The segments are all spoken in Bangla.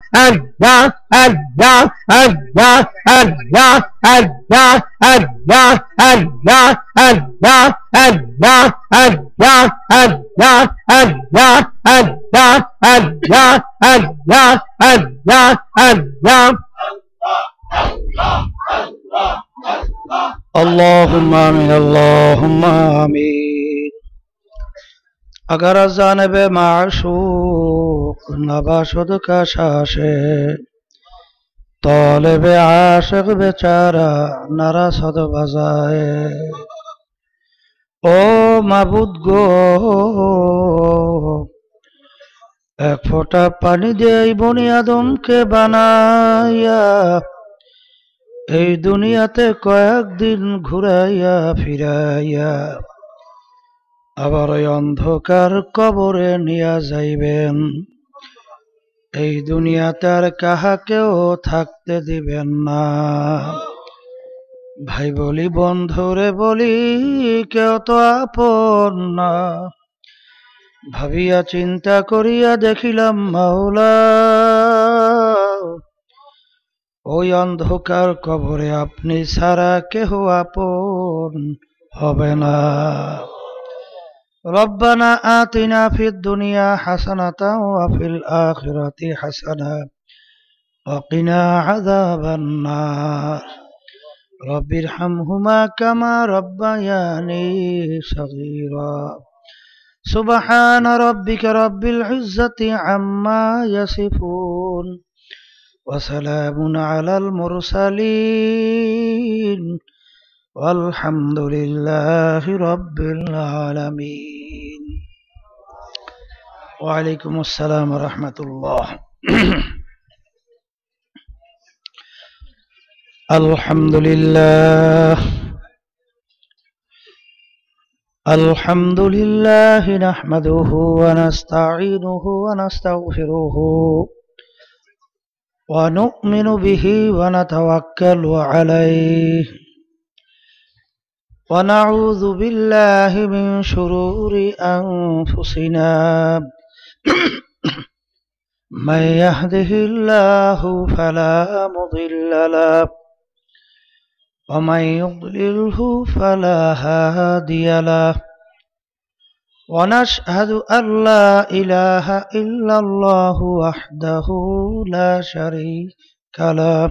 Allah, Allah, Allah, Allah, Allah, Allah, Allah, Allah, Allah, Allah, Allah, Allah, Allah, Allah, Allah, Allah, Allah. اللهم آمين اللهم آمين अगर जानब माशूक नबाशुद का शाशे तालिब आशिक बेचारा नारासद बजाए ओ माबुद गो एक फोटा पानी दे बनी आदम के बनाया এই দুনিয়াতে কয়েকদিন ঘুরাইয়া ফিরাইয়া আবার ওই অন্ধকার কবরে নিয়া যাইবেন এই দুনিয়াতে আর কাহাকেও থাকতে দিবেন না ভাই বলি বন্ধুরে বলি কেউ তো আপন না ভাবিয়া চিন্তা করিয়া দেখিলাম মাওলা ওই অন্ধকার কবরে আপনি ছাড়া কেহ আপন হবে না রব্বানা আতিনা ফিদ দুনিয়া হাসানাতাও ওয়া ফিল আখিরাতি হাসানা ওয়া কিনা আযাবান নার রব্বিরহামহুমা কামা রব্বায়ানি সগীরা সুবহানা রাব্বিকা রাব্বিল ইজ্জাতি আম্মা ইয়াসিফুন وسلام على المرسلين والحمد لله رب العالمين وعليكم السلام ورحمة الله الحمد لله الحمد لله نحمده ونستعينه ونستغفره ونؤمن به ونتوكل عليه ونعوذ بالله من شرور أنفسنا من يهده الله فلا مضل له ومن يضلله فلا هادي له ونشهد أن لا إله إلا الله وحده لا شريك له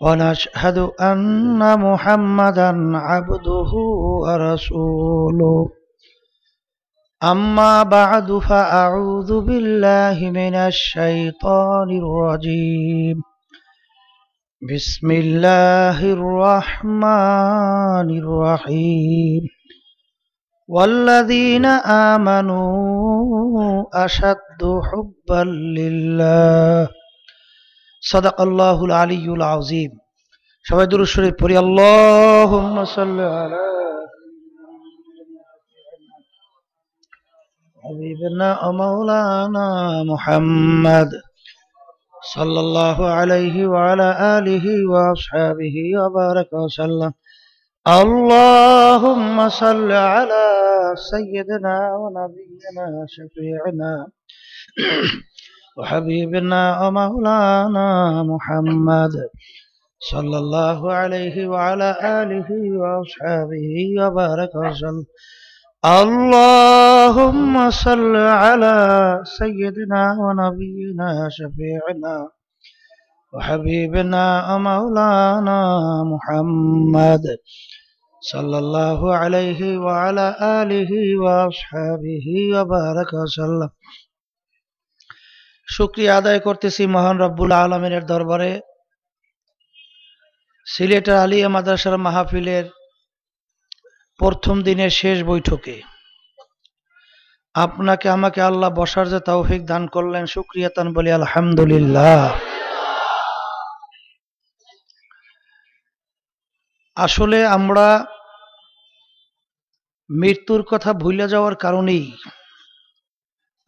ونشهد أن محمدا عبده ورسوله أما بعد فأعوذ بالله من الشيطان الرجيم بسم الله الرحمن الرحيم والذين آمنوا أشد حبا لله صدق الله العلي العظيم সবাই দুরূদ শরীফ পড়ি আল্লাহুম্মা সাল্লি আলা হাবিবিনা ওয়া মাওলানা মুহাম্মদ সাল্লাল্লাহু আলাইহি ওয়া আলা আলিহি ওয়া আসহাবিহি ওয়া বারাকা ওয়া সাল্লাম اللهم صل على سيدنا ونبينا شفيعنا وحبيبنا ومولانا محمد صلى الله عليه وعلى آله وأصحابه وبارك وسلم اللهم صل على سيدنا ونبينا شفيعنا وحبيبنا ومولانا محمد صلى الله عليه وعلى آله وأصحابه وبارك وسلم শুকরিয়া আদায় করতেছি মহান রব্বুল আলামিনের দরবারে সিলেটের আলিয়া মাদ্রাসার মাহফিলের প্রথম দিনের শেষ বৈঠকে আপনাকে আমাকে আল্লাহ বসার যে তৌফিক দান করলেন শুকরিয়া তান বলি আলহামদুলিল্লাহ আসলে আমরা মৃত্যুর কথা ভুলে যাওয়ার কারণেই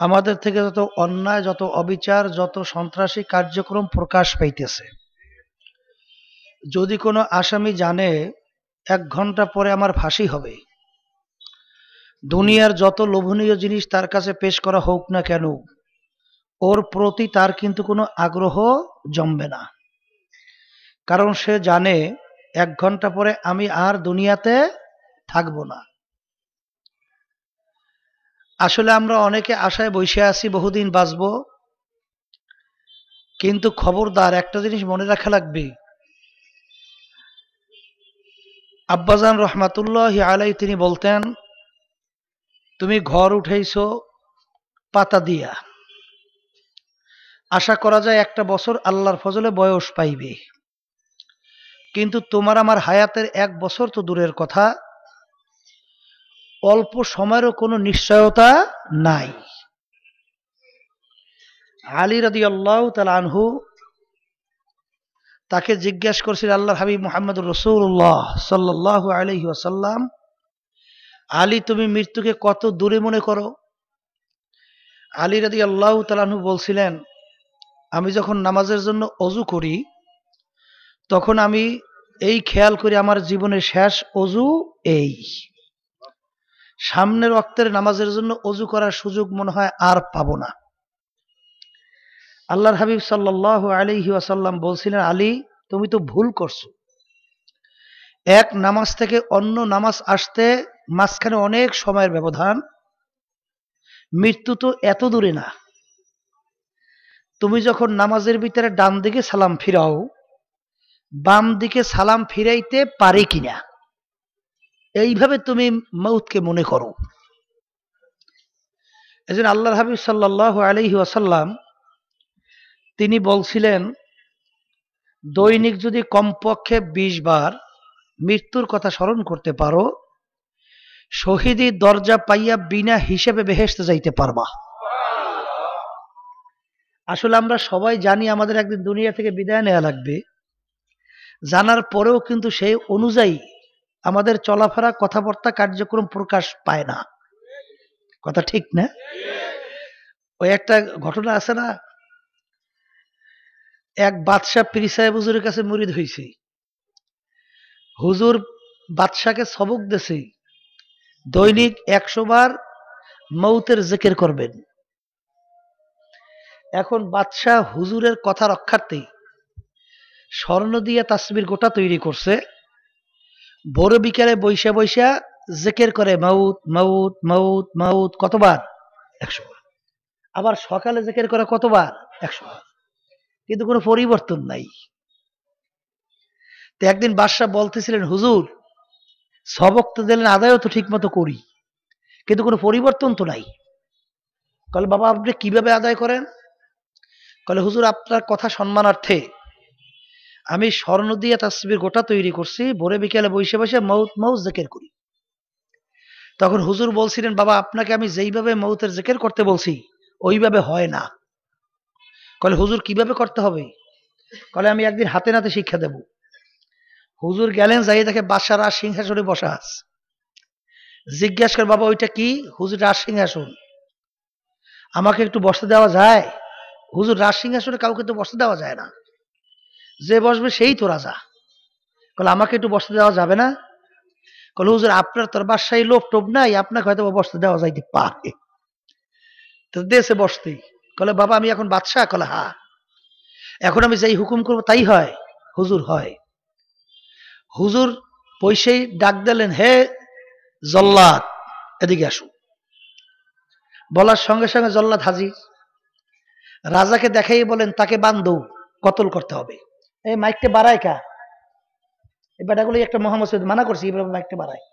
আমাদের থেকে যত অন্যায় যত অবিচার যত সন্ত্রাসী কার্যক্রম প্রকাশ পাইতেছে যদি কোনো আসামি জানে 1 ঘন্টা পরে আমার ফাঁসি হবে দুনিয়ার যত লোভনীয় জিনিস তার কাছে পেশ করা হোক না কেন ওর প্রতি তার কিন্তু কোনো আগ্রহ জমবে না, কারণ সে জানে 1 ঘন্টা পরে আমি আর দুনিয়াতে থাকবো না। আসলে আমরা অনেকে আশায় বসে আছি বহুদিন বাঁচবো, কিন্তু খবরদার একটা জিনিস মনে রাখা লাগবে, আব্বাজান রহমাতুল্লাহি আলাইহি তিনি বলতেন, তুমি ঘর উঠাইছো পাতা দিয়া, আশা করা যায় 1টা বছর আল্লাহর ফজলে বয়স পাইবে, কিন্তু তোমার আমার হায়াতের 1 বছর তো দূরের কথা, অল্প সময়েরও কোনো নিশ্চয়তা নাই। আলী রাদিয়াল্লাহু তাআলা আনহু তাকে জিজ্ঞাসা করছিল আল্লাহর হাবিব মুহাম্মদুর রাসূলুল্লাহ সাল্লাল্লাহু আলাইহি ওয়াসাল্লাম, আলী তুমি মৃত্যুকে কত দূরে মনে করো? আলী রাদিয়াল্লাহু তাআলা আনহু বলছিলেন, আমি যখন নামাজের জন্য ওযু করি তখন আমি এই খেয়াল করি আমার জীবনের শেষ ওযু এই, সামনের ওয়াক্তের নামাজের জন্য ওযু করার সুযোগ মনে হয় আর পাবো না। আল্লাহর হাবিব সাল্লাল্লাহু আলাইহি ওয়াসাল্লাম বলছিলেন, আলী তুমি তো ভুল করছো, এক নামাজ থেকে অন্য নামাজ আসতে মাঝখানে অনেক সময়ের ব্যবধান, মৃত্যু তো এত দূরে না। তুমি যখন নামাজের ভিতরে ডান দিকে সালাম ফিরাও, বাম দিকে সালাম ফিরাইতে পারে কিনা এইভাবে তুমি মউতকে মনে করো। এজন্য আল্লাহর হাবিব সাল্লাল্লাহু আলাইহি ওয়াসাল্লাম তিনি বলছিলেন, দৈনিক যদি কমপক্ষে 20 বার মৃত্যুর কথা স্মরণ করতে পারো, শহীদি দরজা পাইয়া বিনা হিসেবে বেহেশতে যাইতে পারবা। আসলে আমরা সবাই জানি আমাদের একদিন দুনিয়া থেকে বিদায় নেওয়া লাগবে, জানার পরেও কিন্তু সেই অনুযায়ী আমাদের চলাফেরা কথাবার্তা কার্যক্রম প্রকাশ পায় না। কথা ঠিক না? ওই একটা ঘটনা আছে না, এক বাদশাহ পীর সাহেব হুজুরের কাছে মুরিদ হইছে, হুজুর বাদশাকে সবক দিছে, দৈনিক 100 বার মৌতের জিকির করবেন। এখন বাদশাহ হুজুরের কথা রক্ষার্থে স্বর্ণ দিয়ে তাসবির গোটা তৈরি করছে, ভোর বিকালে বৈশা বৈশা জিকির করে মাউত মাউত মাউত মাউত কতবার? 100 বার। আবার সকালে জিকির করে কতবার? 100 বার। কিন্তু কোনো পরিবর্তন নাই। তো একদিন বাদশাহ বলতেছিলেন, হুজুর সবক তো দিলেন, আদায়ও তো ঠিক মতো করি, কিন্তু কোনো পরিবর্তন তো নাই। কলে বাবা আপনি কিভাবে আদায় করেন? কলে হুজুর আপনার কথা সম্মানার্থে আমি স্বর্ণ দিয়ে তাসবির গোটা তৈরি করছি, ভোরে বিকেলে বসে বসে মৌত মৌত জিকির করি। তখন হুজুর বলছিলেন, বাবা আপনাকে আমি যেইভাবে মৌতের জিকির করতে বলছি ওইভাবে হয় না। কলে হুজুর কিভাবে করতে হবে? কলে আমি একদিন হাতে নাতে শিক্ষা দেব। হুজুর গেলেন, যাই দেখে বাদশাহ রাজ সিংহাসনে বসা আছে। জিজ্ঞাসা করে, বাবা ওইটা কি? হুজুর রাজ সিংহাসন। আমাকে একটু বসতে দেওয়া যায়? হুজুর রাজ সিংহাসনে কাউকে তো বসতে দেওয়া যায় না, যে বসবে সেই তো রাজা। কলে আমাকে একটু বসতে দেওয়া যাবে না? কলে হুজুর আপনার তোর বাদশাহী লোভ টোভ নাই, আপনাকে হয়তো বসতে দেওয়া যাইতে পারে। তো দেশে বসতেই। কলে বাবা আমি এখন বাদশাহ? কলে হ্যাঁ। এখন আমি যেই হুকুম করবো তাই হয়? হুজুর হয়। হুজুর পয়সাই ডাক দিলেন, হে জল্লাদ এদিকে আসো। বলার সঙ্গে সঙ্গে জল্লাদ হাজির। রাজাকে দেখাই বলেন, তাকে বান্ধব কতল করতে হবে। এই মাইকটা বাড়ায় কা? এই বেটাগুলো একটা মোহাম্মদ সৈয়দ মানা করছি, এবার মাইকটা বাড়ায়।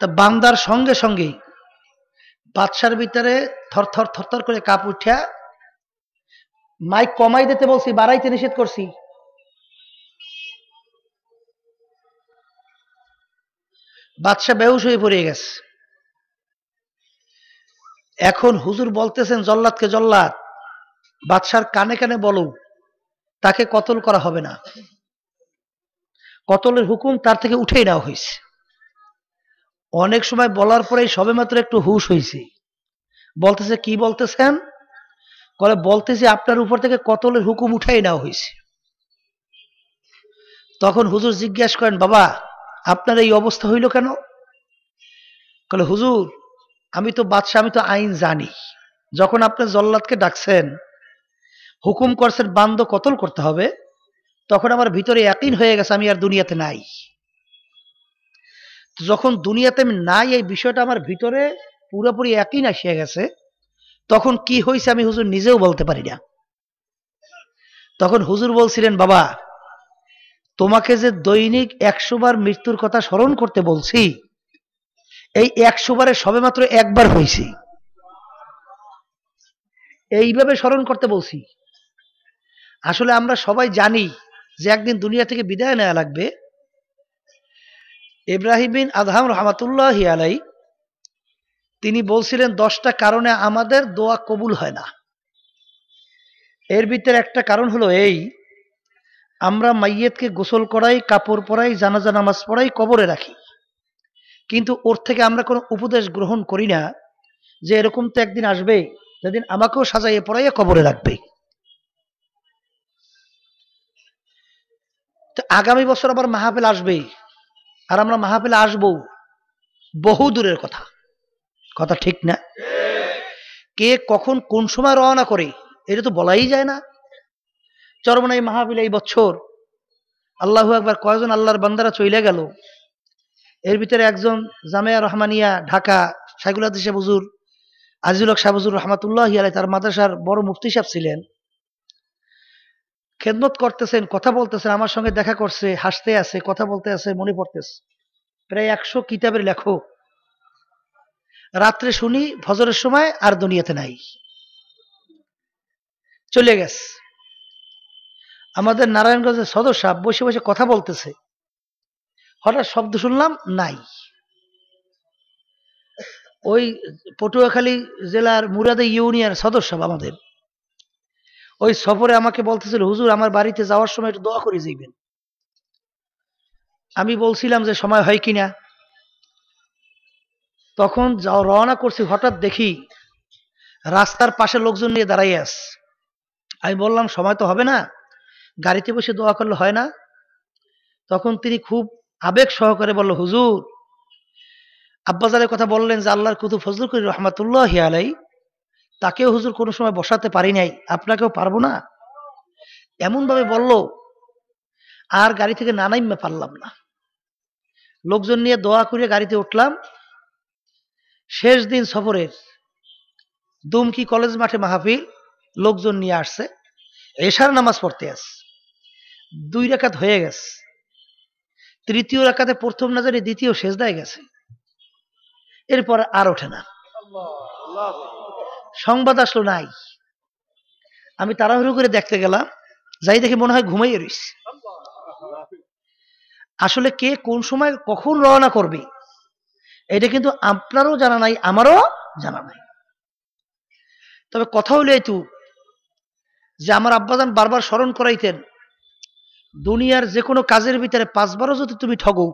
তা বান্দার সঙ্গে সঙ্গেই বাদশার ভিতরে থরথর থরথর করে কাপ উঠা, মাইক কমাই দিতে বলছি, বাড়াইতে নিষেধ করছি। বাদশা বেহুশ হয়ে পড়ে গেছে। এখন হুজুর বলতেছেন জল্লাদকে, জল্লাদ বাদশার কানে কানে বলো তাকে কতল করা হবে না, কতলের হুকুম তার থেকে উঠেই নেওয়া হয়েছে। অনেক সময় বলার পরে সবেমাত্র একটু হুশ হয়েছে, বলতেছে কি বলতেছেন? বলে বলতেছে আপনার উপর থেকে কতলের হুকুম উঠাই নেওয়া হয়েছে। তখন হুজুর জিজ্ঞাসা করেন, বাবা আপনার এই অবস্থা হইল কেন? বলে হুজুর আমি তো বাদশা, আমি তো আইন জানি। যখন আপনি জল্লাদকে ডাকছেন, হুকুম করছেন বান্দ কতল করতে হবে, তখন আমার ভিতরে ইয়াকিন হয়ে গেছে আমি আর দুনিয়াতে নাই। যখন দুনিয়াতে আমি নাই, এই বিষয়টা আমার ভিতরে পুরোপুরি ইয়াকিন আসিয়া গেছে, তখন কি হয়েছে আমি হুজুর নিজেও বলতে পারি না। তখন হুজুর বলছিলেন, বাবা তোমাকে যে দৈনিক 100 বার মৃত্যুর কথা স্মরণ করতে বলছি, এই 100 বারে সবেমাত্র একবার হয়েছে। এইভাবে স্মরণ করতে বলছি। আসলে আমরা সবাই জানি যে একদিন দুনিয়া থেকে বিদায় নেওয়া লাগবে। ইব্রাহিম বিন আদহাম রহমাতুল্লাহি আলাই তিনি বলছিলেন 10টা কারণে আমাদের দোয়া কবুল হয় না। এর ভিতরে একটা কারণ হলো এই, আমরা মাইয়েতকে গোসল করাই, কাপড় পরাই, জানাজা নামাজ পড়াই, কবরে রাখি, কিন্তু ওর থেকে আমরা কোনো উপদেশ গ্রহণ করি না যে এরকম তো একদিন আসবে যেদিন আমাকেও সাজাইয়ে পড়াইয়ে কবরে রাখবে। তো আগামী বছর আবার মাহফিল আসবে, আর আমরা মাহফিলে আসবো, বহু দূরের কথা। কথা ঠিক না? কে কখন কোন সময় রওনা করে এটা তো বলাই যায় না। চরমনাই মাহফিল এই বছর আল্লাহু আকবার কয়জন আল্লাহর বান্দারা চলে গেল। এর ভিতরে একজন জামিয়া রহমানিয়া ঢাকা শাইখুল হাদিস সাহেব হুজুর আজিজুল হক সাহেব হুজুর রহমাতুল্লাহি আলাইহি, তার মাদ্রাসার বড় মুফতি সাহেব ছিলেন, খেদমত করতেছেন, কথা বলতেছেন, আমার সঙ্গে দেখা করছে, হাসতে আছে, কথা বলতে আছে, মনে পড়তেছে। প্রায় 100 কিতাবের লেখক। রাত্রে শুনি ফজরের সময় আর দুনিয়াতে নাই, চলে গেছে। আমাদের নারায়ণগঞ্জের সদর সাহেব বসে বসে কথা বলতেছে, হঠাৎ শব্দ শুনলাম নাই। ওই পটুয়াখালী জেলার মুরাদে ইউনিয়ন সদর সাহেব আমাদের, ওই সফরে আমাকে বলতেছিল, হুজুর আমার বাড়িতে যাওয়ার সময় একটু দোয়া করে যাইবেন। আমি বলছিলাম যে সময় হয় কিনা। তখন রওনা করছি, হঠাৎ দেখি রাস্তার পাশে লোকজন নিয়ে দাঁড়াই আছে। আমি বললাম সময় তো হবে না, গাড়িতে বসে দোয়া করলে হয় না? তখন তিনি খুব আবেগ সহকারে বলল, হুজুর আব্বাজারের কথা বললেন যে আল্লাহর কুতুব ফজলুল করিম রহমাতুল্লাহি আলাই, তাকেও হুজুর কোনো সময় বসাতে পারি নাই, আপনাকেও পারবো না। এমন ভাবে বলল, আর গাড়ি থেকে নামাইতে পারলাম না। লোকজন নিয়ে দোয়া করে গাড়িতে উঠলাম। শেষ দিন সফরের দুমকি কলেজ মাঠে মাহফিল, লোকজন নিয়ে আসছে, এশার নামাজ পড়তে আস, 2 রাকাত হয়ে গেছে। তৃতীয় রাকাতে প্রথম না জানি দ্বিতীয় সেজদায় গেছে, এরপর আর ওঠে না। সংবাদ আসলো নাই। আমি তাড়াহুড়ো করে দেখতে গেলাম, যাই দেখি মনে হয় ঘুমাইয়ে রইছে। আসলে কে কোন সময় কখন রওনা করবে এটা কিন্তু আপনারও জানা নাই, আমারও জানা নাই। তবে কথা হলো এইটু যে আমার আব্বাজান বারবার স্মরণ করাইতেন, দুনিয়ার যে কোনো কাজের ভিতরে 5 বারও যদি তুমি ঠগো,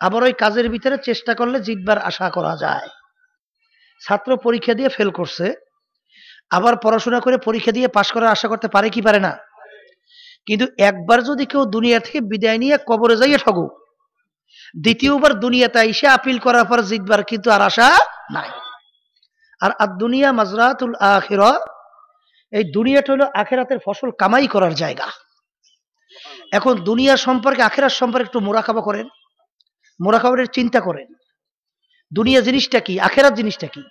আবার ওই কাজের ভিতরে চেষ্টা করলে জিতবার আশা করা যায়। ছাত্র পরীক্ষা দিয়ে ফেল করছে, আবার পড়াশোনা করে পরীক্ষা দিয়ে পাশ করার আশা করতে পারে কি পারে না? কিন্তু একবার যদি কেউ দুনিয়া থেকে বিদায় নিয়ে কবরে যাইয়ে ঠগো, দ্বিতীয়বার দুনিয়াতে এসে আপিল করার পর জিতবার কিন্তু আর আশা নাই। আর দুনিয়া মাজরাতুল আখিরা, এই দুনিয়াটা হলো আখেরাতের ফসল কামাই করার জায়গা। এখন দুনিয়া সম্পর্কে আখেরাত সম্পর্কে একটু মোরাকাবা করেন, মোরাকাবার চিন্তা করেন, দুনিয়া জিনিসটা কি, আখেরাত জিনিসটা কি।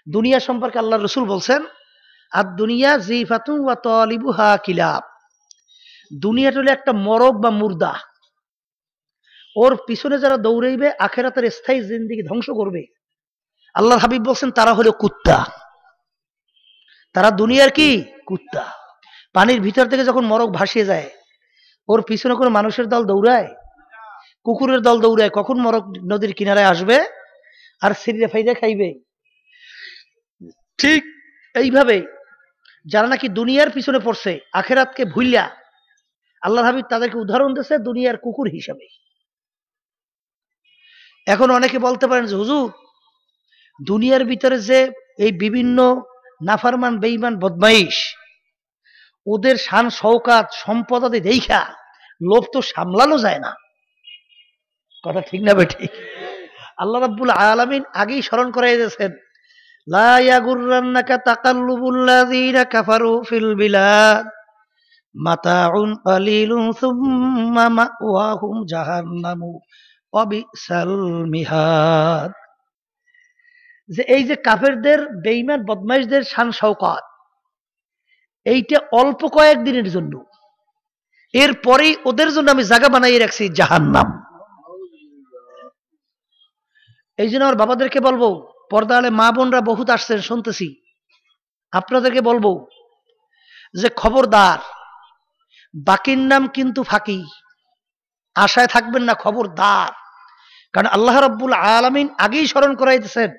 দুনিয়া সম্পর্কে আল্লাহ রসুল বলছেন, আর দুনিয়া জিফাতুন ওয়া তালিবুহা কিলাব, দুনিয়াটা হলো একটা মরগ বা মুর্দা, ওর পিছনে যারা দৌড়াইবে আখেরাতের স্থায়ী জিন্দেগি ধ্বংস করবে, আল্লাহর হাবিব বলছেন তারা হলো কুত্তা। তারা দুনিয়ার কি কুত্তা। পানির ভিতর থেকে যখন মরগ ভাসিয়ে যায়, ওর পিছনে কোনো মানুষের দল দৌড়ায়, কুকুরের দল দৌড়ায়, কখন মরগ নদীর কিনারায় আসবে আর সিরিয়া ফাইদা খাইবে। ঠিক এইভাবে যারা নাকি দুনিয়ার পিছনে পড়ছে, আখেরাতকে ভুইলা, আল্লাহর হাবিব তাদেরকে উদাহরণ দিয়েছে দুনিয়ার কুকুর হিসাবে। এখন অনেকে বলতে পারেন যে হুজুর দুনিয়ার ভিতরে যে এই বিভিন্ন নাফারমান বেঈমান বদমাইশ, ওদের শান শওকাত সম্পদ আদি দেখা লোভ তো সামলানো যায় না। কথা ঠিক না বেঠিক? আল্লাহ রাব্বুল আলামিন আগেই স্মরণ করাই দিয়েছেন, লা ইয়াগুররান্নাকা তাকাল্লুবুল্লাযীনা কাফারু ফিল বিলাদ মাতাউন কালিলুন সুম্মা মাওয়াহুম জাহান্নামু ওয়া বিসাল মিহাদ। যে এই যে কাফেরদের, বেঈমান বদমাইশদের শান শওকত, এইটা অল্প কয়েকদিনের জন্য, এরপরেই ওদের জন্য আমি জায়গা বানাই রাখছি জাহান্নাম। এই জন্য আমার বাবাদেরকে বলবো, পর্দা আলে মা বোনরা বহুত আসছেন শুনতেছি, আপনাদেরকে বলবো যে খবরদার, বাকির নাম কিন্তু ফাঁকি, আশায় থাকবেন না, খবরদার। কারণ আল্লাহ রাব্বুল আলামিন আগেই স্মরণ করাইতেছেন,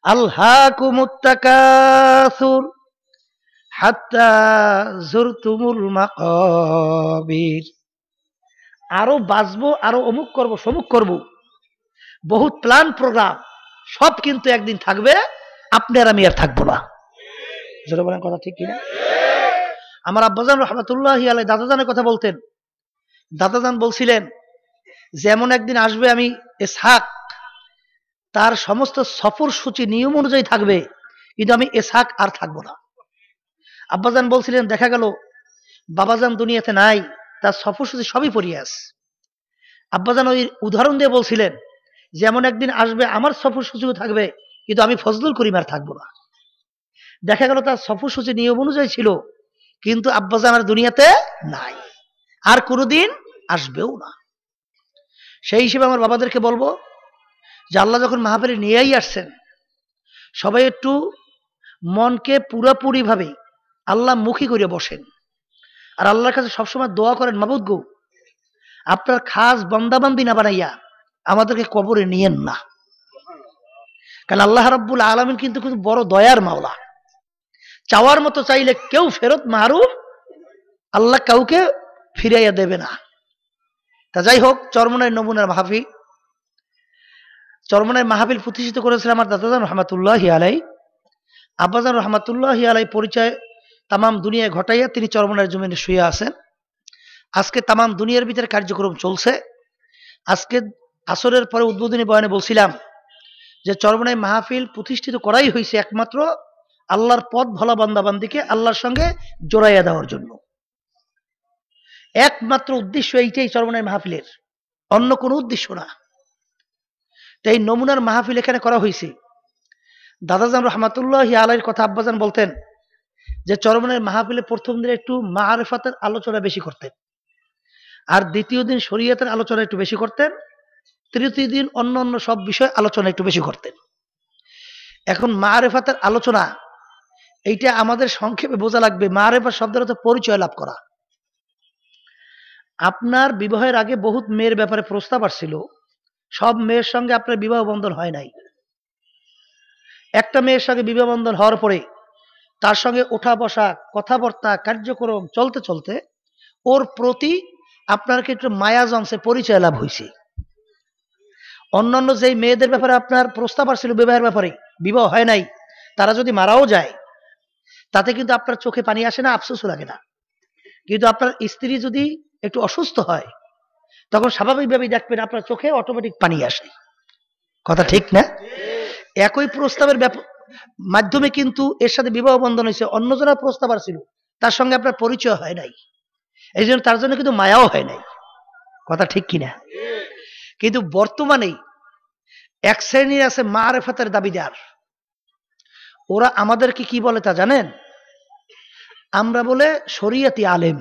আলহাকুমুত তাকাসুর হাত্তা যুরতুমুল মাকাবির। আরো বাঁচবো, আরো অমুক করব, সমুক করব, বহুত প্ল্যান প্রোগ্রাম, সব কিন্তু একদিন থাকবে, আপনি আর আমি আর থাকবো না। যেটা বলেন কথা ঠিক কিনা? আমার আব্বাজান রহমাতুল্লাহি আলাইহি দাদাজানের কথা বলতেন। দাদাজান বলছিলেন যেমন একদিন আসবে, আমি ইসহাক, তার সমস্ত সফর সূচি নিয়ম অনুযায়ী থাকবে, কিন্তু আমি ইসহাক আর থাকবো না। আব্বাজান বলছিলেন দেখা গেল বাবাজান দুনিয়াতে নাই, তার সফর সূচি সবই পড়িয়ে আছে। আব্বাজান ওই উদাহরণ দিয়ে বলছিলেন যেমন একদিন আসবে আমার সফর সূচিও থাকবে, কিন্তু আমি ফজলুল করিম আর থাকবো না। দেখা গেল তার সফর সূচি নিয়ম অনুযায়ী ছিল, কিন্তু আব্বাজান আর দুনিয়াতে নাই, আর কোনোদিন আসবেও না। সেই হিসেবে আমার বাবাদেরকে বলবো যে আল্লাহ যখন মাহফিলে নিয়েই আসছেন, সবাই একটু মনকে পুরাপুরি ভাবে আল্লাহ মুখী করে বসেন, আর আল্লাহর কাছে সবসময় দোয়া করেন, মাবুদ গো, আপনার খাস বান্দাবান্দি না বানাইয়া আমাদেরকে কবরে নিয়েন না। কারণ আল্লাহ রাব্বুল আলামিন কিন্তু খুব বড় দয়ার মাওলা, চাওয়ার মতো চাইলে কেউ ফেরত মারুফ, আল্লাহ কাউকে ফিরাইয়া দেবে না। তা যাই হোক, চরমনাই নমুনার মাহফিল, চরমনাই মাহফিল প্রতিষ্ঠিত করেছিলেন আমার দাদাজান রহমাতুল্লাহি আলাইহি। আব্বাজান রহমাতুল্লাহি আলাইহি পরিচয় তামাম দুনিয়ায় ঘটাইয়া তিনি চরমনার জমিনে শুয়ে আছেন। আজকে তামাম দুনিয়ার ভিতরে কার্যক্রম চলছে। আজকে আসরের পরে উদ্বোধনী বয়ানে বলছিলাম যে চরমনাই মাহফিল প্রতিষ্ঠিত করাই হয়েছে একমাত্র আল্লাহর পথ ভোলা বান্দাবান্দিকে আল্লাহর সঙ্গে জোড়াইয়া দেওয়ার জন্য। একমাত্র উদ্দেশ্য এইটাই চরমনাই মাহফিলের, অন্য কোনো উদ্দেশ্য না। তাই নমুনার মাহফিল এখানে করা হয়েছে। দাদাজান রহমাতুল্লাহি আলাইহির কথা আব্বাজান বলতেন যে চরমনাই মাহফিলে প্রথম দিন একটু মাআরিফাতের আলোচনা বেশি করতেন, আর দ্বিতীয় দিন শরীয়তের আলোচনা একটু বেশি করতেন, তৃতীয় দিন অন্য অন্য সব বিষয় আলোচনা একটু বেশি করতেন। এখন মাআরিফাতের আলোচনা, এইটা আমাদের সংক্ষেপে বোঝা লাগবে। মাআরিফাত শব্দের অর্থ পরিচয় লাভ করা। আপনার বিবাহের আগে বহুত মেয়ের ব্যাপারে প্রস্তাব আসছিল, সব মেয়ের সঙ্গে আপনার বিবাহ বন্ধন হয় নাই। একটা মেয়ের সঙ্গে বিবাহ বন্ধন হওয়ার পরে তার সঙ্গে ওঠা বসা, কথাবার্তা, কার্যক্রম চলতে চলতে ওর প্রতি আপনার ক্ষেত্রে মায়া জমছে, পরিচয় লাভ হয়েছে। অন্যান্য যেই মেয়েদের ব্যাপারে আপনার প্রস্তাব আসছিল বিবাহের ব্যাপারে, বিবাহ হয় নাই, তারা যদি মারাও যায় তাতে কিন্তু আপনার চোখে পানি আসে না, আফসোসও লাগে না। কিন্তু আপনার স্ত্রী যদি একটু অসুস্থ হয়, তখন স্বাভাবিকভাবেই দেখবেন আপনার চোখে অটোমেটিক পানি আসে। কথা ঠিক না? একই প্রস্তাবের মাধ্যমে কিন্তু এর সাথে বিবাহ বন্ধন হয়েছে, অন্যজনের প্রস্তাব আসছিল, তার সঙ্গে আপনার পরিচয় হয় নাই, এই জন্য তার জন্য কিন্তু মায়াও হয় নাই। কথা ঠিক কিনা? কিন্তু বর্তমানে এক শ্রেণীর আছে মাআরিফাতের দাবিদার, ওরা আমাদেরকে কি বলে তা জানেন? আমরা বলে শরিয়তি আলেম,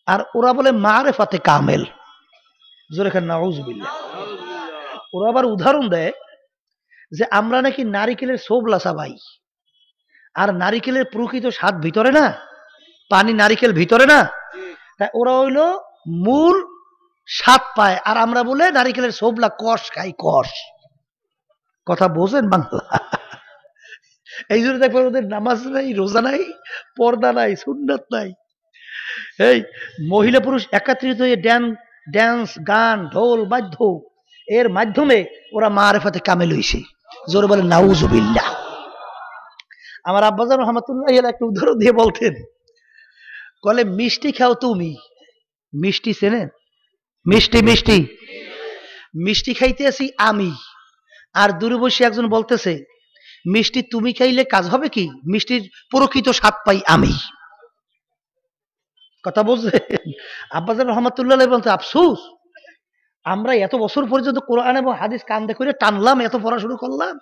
আর ওরা বলে মাআরিফাতে কামেল। জোরে খান নাউজুবিল্লাহ। ওরা আবার উদাহরণ দেয় যে আমরা নাকি নারিকেলের ছোবলা চাবাই, আর নারিকেলের প্রকৃত স্বাদ ভিতরে না, পানি নারিকেল ভিতরে না। তাই ওরা হইল মূল স্বাদ পায়, আর আমরা বলে নারিকেলের ছোবলা কষ খাই, কষ। কথা বোঝেন বাংলা? এই জন্য দেখবেন ওদের নামাজ নাই, রোজা নাই, পর্দা নাই, সুন্নাত নাই। এই মহিলা পুরুষ একত্রিত হয়ে ড্যান্স, গান, ঢোল বাদ্য, এর মাধ্যমে ওরা মাআরিফাতে কামেল হইছে। জোরে বলেন নাউজুবিল্লাহ। আমার আব্বাজান রহমাতুল্লাহ একটা উদাহরণ দিয়ে বলতেন, বলে মিষ্টি খাও তুমি, মিষ্টি চেনেন? মিষ্টি মিষ্টি মিষ্টি খাইতে আছি আমি, আর দূরে বসে একজন বলতেছে মিষ্টি তুমি খাইলে কাজ হবে কি, মিষ্টির প্রকৃত স্বাদ পাই আমি। কথা বলছে আব্বাজান রহমাতুল্লাহ বলতে আফসোস, আমরা এত বছর পর্যন্ত কোরআন এবং হাদিস কান্দে করে টানলাম, এত পড়াশুনো করলাম,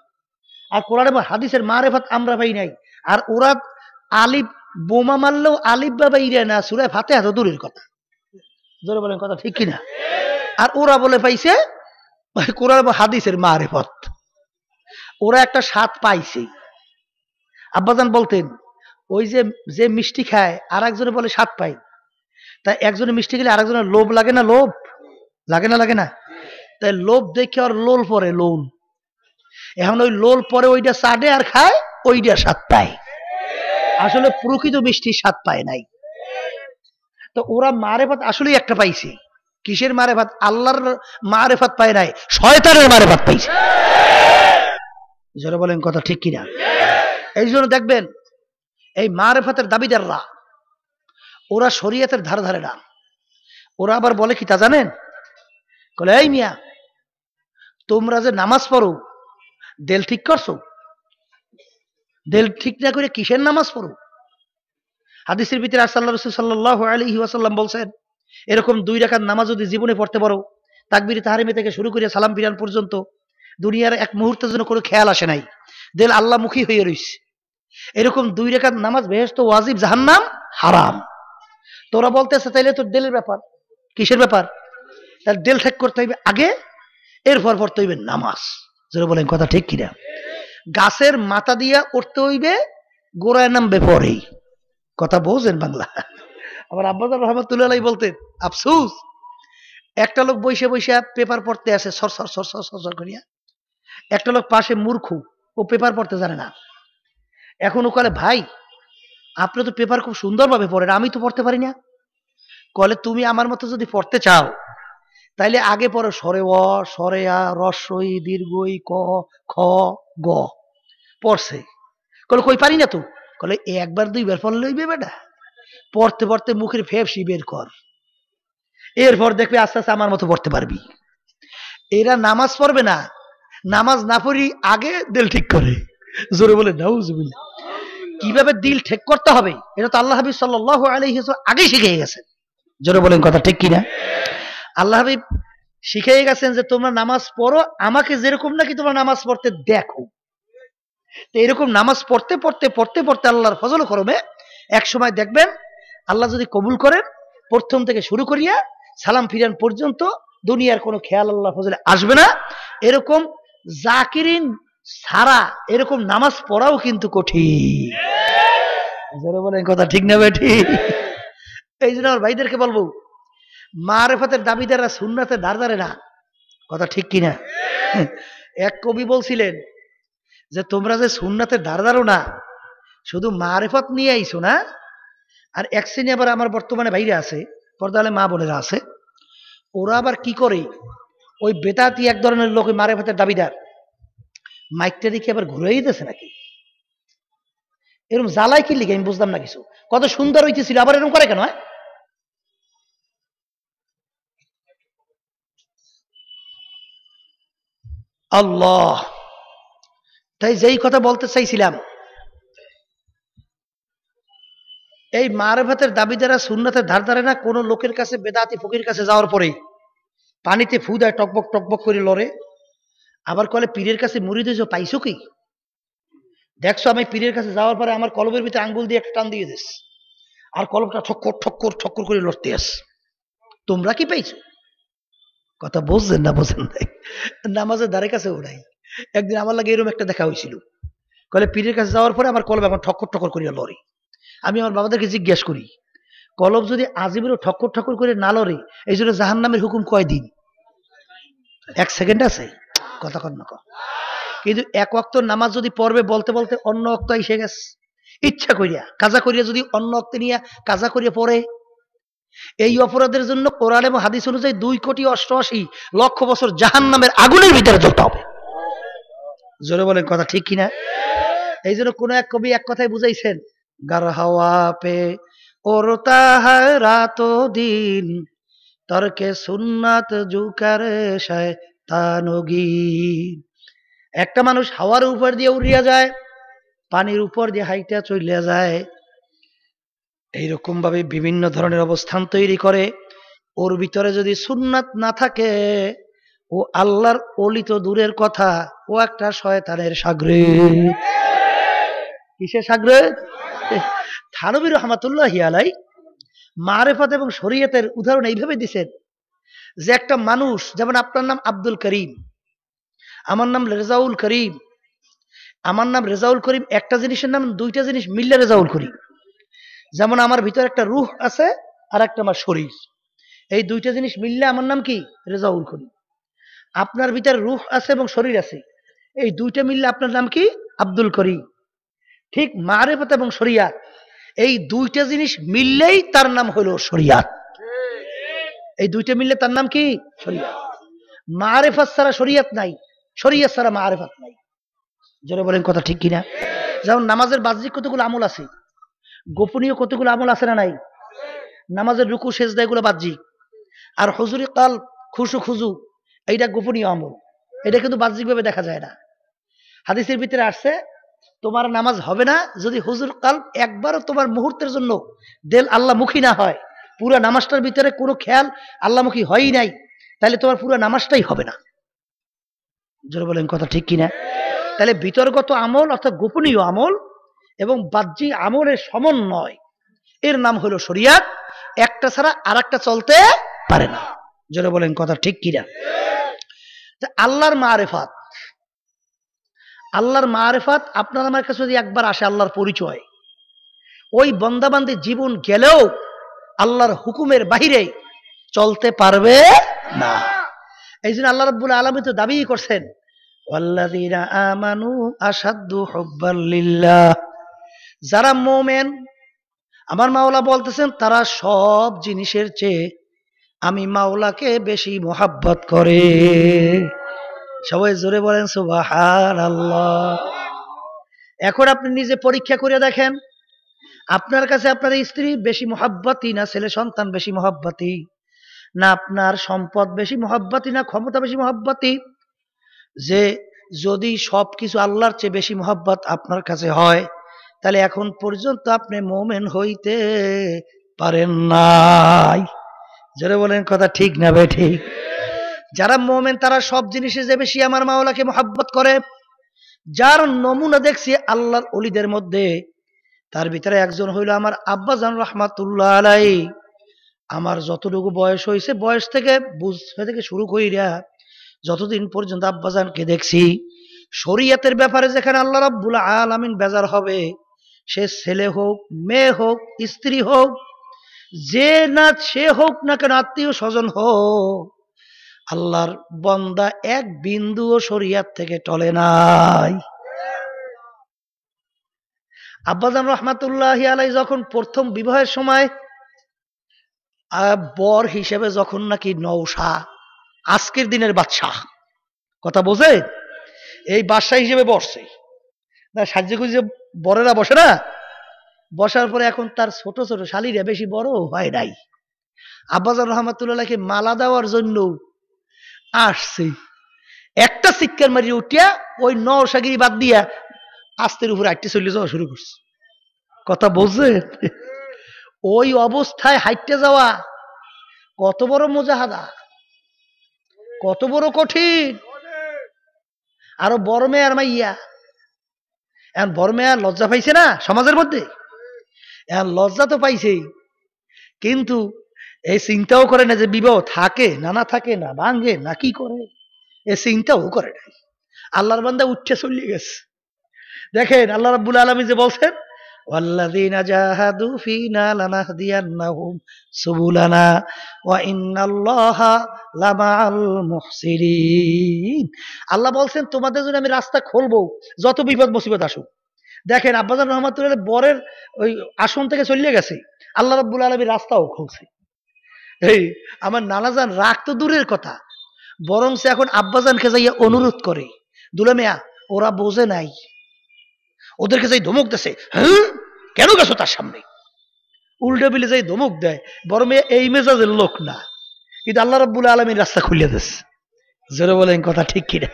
আর কোরআন এবং হাদিসের মারেফাত আমরা পাই নাই। আর ওরা আলিফ বোমা মারলেও আলিফ বাবা ইরে না, সূরা ফাতিহা তো দূরের কথা। জোরে বলেন কথা ঠিক কিনা? আর ওরা বলে পাইছে কোরআন এবং হাদিসের মারেফত, ওরা একটা স্বাদ পাইছে। আব্বাজান বলতেন ওই যে যে মিষ্টি খায় আর একজনে বলে স্বাদ পায়, তাই একজনে মিষ্টি খেলে আরেকজনের লোভ লাগে না? লোভ লাগে না? লাগে না? তাই লোভ দেখে আর লোল পরে লোল, এখন ওই লোল পরে ওইটা চাটে আর খায়, ওইটা স্বাদ পায়, আসলে প্রকৃত মিষ্টির স্বাদ পায় নাই। তো ওরা মারেফাত আসলেই একটা পাইছে। কিসের মারেফাত? আল্লাহর মারেফাত পায় নাই, শয়তানের মারেফাত পাইছে। যারা বলেন কথা ঠিক কিনা? এই জন্য দেখবেন এই মারেফাতের দাবিদাররা ওরা শরীয়তের ধারে ধারে না। ওরা আবার বলে কি তা জানেন? বলে এই মিয়া তোমরা যে নামাজ পড়ো দেল ঠিক করছো? দেল ঠিক না করে কিসের নামাজ পড়ো? হাদিসের ভিতরে আল্লাহ রাসূল সাল্লাল্লাহু আলাইহি ওয়াসাল্লাম বলছেন এরকম 2 রাকাত নামাজ যদি জীবনে পড়তে পারো, তাকবীরে তাহরিমে থেকে শুরু করে সালাম ফিরান পর্যন্ত দুনিয়ার এক মুহূর্তের জন্য কোনো খেয়াল আসে নাই, দিল আল্লাহমুখী হয়ে রইছে, এরকম 2 রাকাত নামাজ বেহেশত ওয়াজিব, জাহান্নাম হারাম। তোরা বলতেছে তাইলে তো দিলের ব্যাপার। কিসের ব্যাপার? তার দিল ঠিক করতে হইবে আগে, এরপর পড়তে হইবে নামাজ। যারা বলেন কথা ঠিক কিনা? গাছের মাথা দিয়া উঠতে হইবে, গোড়ায় নামবে পরেই। কথা বোঝেন বাংলা? আবার আব্বাজান রহমাতুল্লাহ আলাইহি বলতেন আফসোস, একটা লোক বইসে বইসে পেপার পড়তে আসে সর সর সর সর সর সর করিয়া, একটা লোক পাশে মূর্খ, ও পেপার পড়তে জানে না। এখন ও কলে ভাই আপনি তো পেপার খুব সুন্দরভাবে পড়েন, আমি তো পড়তে পারি না। কলে তুমি আমার মতো যদি পড়তে চাও তাইলে আগে পড়ো সরে অ, সরে আ, রস্বই দীর্ঘই ক খ গ। পড়ছে, কলে কই পারি না তো। কলে একবার দুইবার পড়লে হইবে বেটা, পড়তে পড়তে মুখের ফেফসি বের কর, এরপর দেখবে আস্তে আস্তে আমার মতো পড়তে পারবি। এরা নামাজ পড়বে না, নামাজ না পড়ি আগে দিল ঠিক করে। জোরে বলে নাউজুবিল্লাহ। কিভাবে দিল ঠিক করতে হবে এটা তো আল্লাহ হাবিব সাল্লাল্লাহু আলাইহি ওয়াসাল্লাম আগেই শিখিয়ে গেছেন। জোরে বলেন কথা ঠিক কিনা? আল্লাহ হাবিব শিখিয়ে গেছেন যে তোমরা নামাজ পড়ো আমাকে যেরকম নাকি তোমরা নামাজ পড়তে দেখো। তো এরকম নামাজ পড়তে পড়তে পড়তে পড়তে আল্লাহর ফজল করবে এক সময় দেখবেন আল্লাহ যদি কবুল করেন, প্রথম থেকে শুরু করিয়া সালাম ফিরান পর্যন্ত দুনিয়ার কোনো খেয়াল আল্লাহ ফজলে আসবে না। এরকম জাকিরিন ছাড়া এরকম নামাজ পড়াও কিন্তু কঠিন। যারা বলেন কথা ঠিক না বেঠি? এই জন্য আমার ভাইদেরকে বলবো মারেফাতের দাবিদাররা সুন্নাতের ধার ধারে না। কথা ঠিক কিনা? এক কবি বলছিলেন যে তোমরা যে সুন্নাতের ধার ধারো না, শুধু মারেফত নিয়ে আইছো না। আর এক শ্রেণী আবার আমার বর্তমানে ভাইরা আছে, পর্দালে মা বোনেরা আছে, ওরা আবার কি করে ওই বেদাতি এক ধরনের লোক মারেফতের দাবিদার মাইকটা দেখে আবার ঘুরে দিতেছে নাকি, এরকম জ্বালাই কি লিখে আমি বুঝলাম না কিছু। কত সুন্দর হইতেছিল আবার এরকম করে কেন? আল্লাহ। তাই যেই কথা বলতে চাইছিলাম, এই মারেফতের দাবিদারা সুন্নাতের ধার ধারে না। কোন লোকের কাছে বেদাতি ফকির কাছে যাওয়ার পরে পানিতে ফু দেয়, টকবক টকবক করে লড়ে, আবার কলে পীরের কাছে মুড়ি দিয়েছো পাইছো কি? দেখছো আমি পীরের কাছে যাওয়ার পরে আমার কলবের ভিতরে আঙ্গুল দিয়ে একটা টান দিয়ে দিস, আর কলবটা ঠক্কর ঠক্কর ঠক্কর করে লড়তে আস। তোমরা কি পাইছো? কথা বুঝছেন না? বোঝেন নাই? নামাজের ধারে কাছে ওরাই। একদিন আমার লাগে এরকম একটা দেখা হয়েছিল, কলে পীরের কাছে যাওয়ার পরে আমার কলব এখন ঠক্কর ঠক্কর করিয়া লড়ে। আমি আমার বাবাদেরকে জিজ্ঞেস করি কলব যদি আজীবনও ঠক্কর ঠক্কর করে না লড়ে এই জন্য জাহান্নামের হুকুম কয়দিন? 1 সেকেন্ড আছে? কথা কন না। কিন্তু এক ওয়াক্ত নামাজ যদি পড়বে বলতে বলতে অন্য ওয়াক্ত এসে গেছে, ইচ্ছা করিয়া কাজা করিয়া যদি অন্য ওয়াক্তে নিয়ে কাজা করিয়া পড়ে, এই অপরাধের জন্য কোরআন এবং হাদিস অনুযায়ী 2,88,00,000 বছর জাহান্নামের আগুনের ভিতরে জ্বলতে হবে। জোরে বলেন কথা ঠিক কিনা? এই জন্য কোন এক কবি এক কথাই বুঝাইছেন, গার হাওয়া পে ওরতা হয় রাতো দিন, তরকে সুন্নাত জুকারে শয়তানগি। একটা মানুষ হাওয়ার উপর দিয়ে উড়িয়া যায়, পানির উপর দিয়ে হাইটা চলিয়া যায়, এইরকম ভাবে বিভিন্ন ধরনের অবস্থান তৈরি করে। ওর ভিতরে যদি সুন্নাত না থাকে, ও আল্লাহর ওলি তো দূরের কথা, ও একটা শয়তানের শাগরেদ। কিসের শাগরেদ? থানবী রহমাতুল্লাহি আলাই মারেফাত এবং শরীয়তের উদাহরণ এইভাবে দিছেন যে একটা মানুষ, যেমন আপনার নাম আব্দুল করিম, আমার নাম রেজাউল করিম, আমার নাম রেজাউল করিম, একটা জিনিসের নাম দুইটা জিনিস মিললে রেজাউল করিম। যেমন আমার ভিতরে একটা রূহ আছে আর একটা আমার শরীর, এই দুইটা জিনিস মিললে আমার নাম কি? রেজাউল করিম। আপনার ভিতরে রূহ আছে এবং শরীর আছে, এই দুইটা মিললে আপনার নাম কি? আব্দুল করিম। ঠিক মারেফাত এবং শরিয়াত, এই দুইটা জিনিস মিললেই তার নাম হলো শরিয়াত। এই দুইটা মিললে তার নাম কি? শরিয়াত। মারেফাত ছাড়া শরিয়াত নাই, শরিয়াত ছাড়া মারেফাত নাই। জোরে বলেন কথা ঠিক কিনা? যেমন নামাজের বাহ্যিক কতগুলো আমল আছে, গোপনীয় কতগুলো আমল আছে না নাই? নামাজের রুকু সেজদা এগুলো বাহ্যিক, আর হুজুরি কাল খুশু খুজু এইটা গোপনীয় আমল, এটা কিন্তু বাহ্যিকভাবে দেখা যায় না। হাদিসের ভিতরে আসছে তোমার নামাজ হবে না যদি হুজুর কাল একবারও তোমার মুহূর্তের জন্য দেল আল্লাহমুখী না হয়, পুরো নামাজটার ভিতরে কোনো খেয়াল আল্লাহমুখী হয়ই নাই, তাহলে তোমার পুরো নামাজটাই হবে না। জোরে বলেন কথা ঠিক কিনা? তাহলে বিতর্গত আমল অর্থাৎ গোপনীয় আমল এবং বাহ্যিক আমলের সমন্বয়, এর নাম হলো শরিয়াত। একটা ছাড়া আর একটা চলতে পারে না। জোরে বলেন কথা ঠিক কিনা? আল্লাহর মারেফাত, আল্লাহর মারেফাত আপনার আমার কাছে যদি একবার আসে, আল্লাহর পরিচয়, ওই বন্দাবান্দির জীবন গেলেও আল্লাহর হুকুমের বাহিরে চলতে পারবে না। এই জন্য আল্লাহ রাব্বুল আলামিন তো দাবি করছেন, ওয়াল্লাযীনা আমানু আশাদ্দু হুব্বাল লিল্লাহ, যারা মুমিন আমার মাওলা বলতেছেন তারা সব জিনিসের চেয়ে আমি মাওলাকে বেশি মোহাব্বত করে। সবাই জোরে বলেন সুবহানাল্লাহ। এখন আপনি নিজে পরীক্ষা করে দেখেন, আপনার কাছে আপনার স্ত্রী বেশি মোহাব্বতী না ছেলে সন্তান বেশি মোহাব্বতী, না আপনার সম্পদ বেশি মোহাব্বতী না ক্ষমতা বেশি মোহাব্বতী? যে যদি সবকিছু আল্লাহর চেয়ে বেশি মোহাব্বত আপনার কাছে হয়, তাহলে এখন পর্যন্ত আপনি মুমিন হইতে পারেন নাই। যারা বলেন কথা ঠিক না বে ঠিক? যারা মুমিন তারা সব জিনিসে যে বেশি আমার মাওলাকে মোহাব্বত করে। যার নমুনা দেখছি আল্লাহর ওলিদের মধ্যে, তার ভিতরে একজন হইল আমার আব্বাজান রাহমাতুল্লাহ আলাইহি। আমার যতটুকু বয়স হয়েছে, বয়স থেকে বুঝতে থেকে শুরু কইরা যতদিন পর্যন্ত আব্বাজানকে দেখছি, শরীয়তের ব্যাপারে যেখানে আল্লাহ রাব্বুল আলামিন বেজার হবে, সে ছেলে হোক মেয়ে হোক স্ত্রী হোক, যে না সে হোক না কেন, আত্মীয় স্বজন হোক, আল্লাহর বান্দা এক বিন্দুও শরীয়ত থেকে টলে নাই। আব্বাজান রাহমাতুল্লাহি আলাইহি যখন প্রথম বিবাহের সময় বর হিসেবে যখন নাকি নওশা, আজকের দিনের বাদশাহ, কথা বোঝে, এই বাদশাহ হিসেবে বসছে না, সাহায্য খুঁজে বড়রা বসে না, বসার পরে এখন তার ছোট ছোট শালীরা বেশি বড় হয় নাই, আব্বাজান রহমাতুল্লাহকে মালা দেওয়ার জন্য আসছে, একটা শিক্ষার মারি উঠিয়া ওই নওশাগিরি বাদ দিয়া আস্তের উপরে হাঁটতে চলে যাওয়া শুরু করছে। কথা বোঝে? ওই অবস্থায় হাঁটতে যাওয়া কত বড় মুজাহাদা, কত বড় কঠিন। আরো বড় মেয়ে আর মাইয়া, এখন বড় মেয়ে লজ্জা পাইছে না সমাজের মধ্যে, এখন লজ্জা তো পাইছেই, কিন্তু এই চিন্তাও করে না যে বিবাহ থাকে না না থাকে না ভাঙ্গে না কি করে, এ চিন্তাও করে নাই। আল্লাহর বান্দা উঠে চলে গেছে। দেখেন আল্লাহ রাব্বুল আলামিন যে বলছেন, ওয়াল্লাযীনা জাহাদু ফীনা লানাহদিয়ান্নাহুম সুবুলানা ওয়া ইন্নাল্লাহা লামাআল মুহসিনিন। আল্লাহ বলছেন তোমাদের জন্য আমি রাস্তা খুলবো যত বিপদ মুসিবত আসুক। দেখেন আব্বাজান রহমাতুল্লাহ বরের ওই আসন থেকে চলে গেছে, আল্লাহ রাব্বুল আলামিন রাস্তাও খুলছে। এই আমার নানাজান রাগ তো দূরের কথা, বরং সে এখন আব্বাজানকে যাইয়া অনুরোধ করে, দুলা মিয়া ওরা বোঝে নাই, ওদেরকে যাই ধমক দেছে, হ্যাঁ কেন গেছো তার সামনে, উল্টে বিলে যাই ধমক দেয়। বড় মেয়ে এই মেজাজের লোক না, কিন্তু আল্লাহ রাব্বুল আলামিন রাস্তা খুলে দিচ্ছে। জোরে বলেন কথা ঠিক কিনা?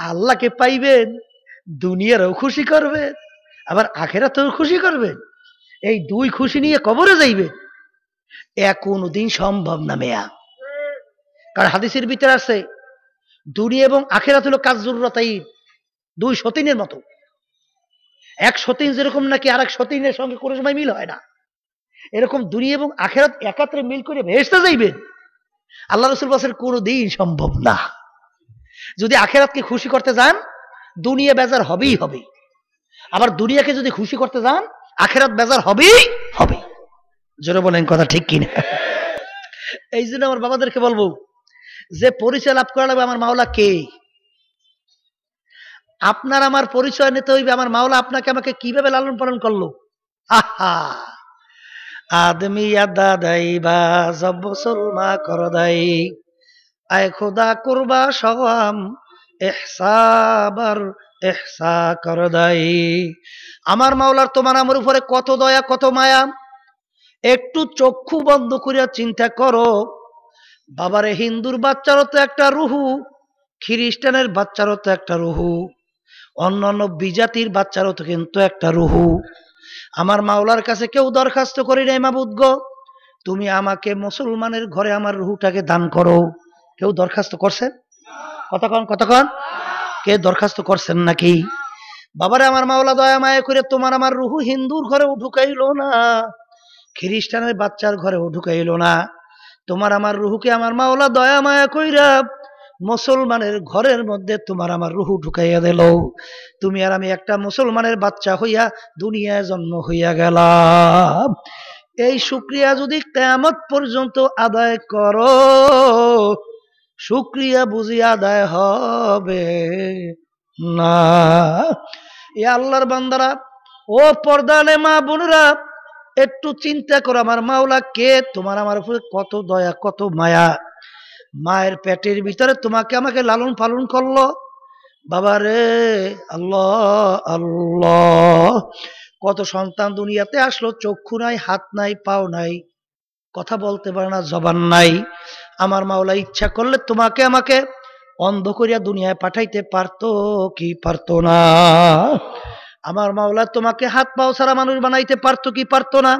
আল্লাহকে পাইবেন, দুনিয়ারও খুশি করবেন, আবার আখেরাতেও খুশি করবেন, এই দুই খুশি নিয়ে কবরে যাইবে, এ কোনদিন সম্ভব না মেয়া। কারণ হাদিসের ভিতরে আছে দুনিয়া এবং আখেরাত হলো কাজুররাতাই, দুই সতীনের মতো। এক সতীন যেরকম নাকি আর এক সতীনের সঙ্গে কোনো সময় মিল হয় না, এরকম দুনিয়া এবং আখেরাত একাত্রে মিল করে ভেস্তে যাইবেন, আল্লাহ রাসূল বলেন কোনদিন সম্ভব না। যদি আখেরাতকে খুশি করতে যান, দুনিয়া বেজার হবেই হবে, আবার দুনিয়াকে যদি খুশি করতে যান, আখেরাত বেজার হবেই হবে। জোরে বলেন কথা ঠিক কিনা? এই জন্য আমার বাবাদেরকে বলবো যে পরিচয় লাভ করা লাগবে আমার মাওলা কে। আপনার আমার পরিচয় নিতে হইবে আমার মাওলা আপনাকে আমাকে কিভাবে লালন পালন করলো। আহা, আদমি আদাদাই বা জব সলমা করদাই, আয় খোদা কুরবা সওয়াম ইহসাবার ইহসা করদাই। আমার মাওলার তোমার আমার উপরে কত দয়া কত মায়া, একটু চক্ষু বন্ধ করিয়া চিন্তা করো। বাবারে, হিন্দুর বাচ্চারও তো একটা রুহু, খ্রিস্টানের বাচ্চারও তো একটা রুহু, অন্যান্য বিজাতির বাচ্চারও তো কিন্তু একটা রুহু। আমার মাওলার কাছে কেউ দরখাস্ত করি নাই, মাবুদ গো তুমি আমাকে মুসলমানের ঘরে আমার রুহুটাকে দান করো। কেউ দরখাস্ত করছেন? কতক্ষণ কে দরখাস্ত করছেন নাকি? বাবারে, আমার মাওলা দয়া মায়া করে তোমার আমার রুহু হিন্দুর ঘরেও ঢুকাইলো না, খ্রিস্টানের বাচ্চার ঘরেও ঢুকাইলো না, তোমার আমার রুহুকে আমার মাওলা দয়া মায়া কইরা মুসলমানের ঘরের মধ্যে তোমার আমার রুহু ঢুকাইয়া দিল। তুমি আর আমি একটা মুসলমানের বাচ্চা হইয়া দুনিয়ায় জন্ম হইয়া গেলাম। এই শুকরিয়া যদি কিয়ামত পর্যন্ত আদায় করো, শুকরিয়া বুঝি আদায় হবে না। এ আল্লাহর বান্দারা, ও পর্দানে মা বোনেরা, একটু চিন্তা করো আমার মাওলা কে, তোমার আমার উপরে কত দয়া কত মায়া। মায়ের পেটের ভিতরে তোমাকে আমাকে লালন পালন করলো। বাবারে, আল্লাহ আল্লাহ, কত সন্তান দুনিয়াতে আসলো, চক্ষু নাই, হাত নাই, পাও নাই, কথা বলতে পারে না, জবান নাই। আমার মাওলা ইচ্ছা করলে তোমাকে আমাকে অন্ধ করিয়া দুনিয়ায় পাঠাইতে পারতো কি পারতো না? আমার মাওলা তোমাকে হাত পাও ছাড়া মানুষ বানাইতে পারতো কি পারতো না?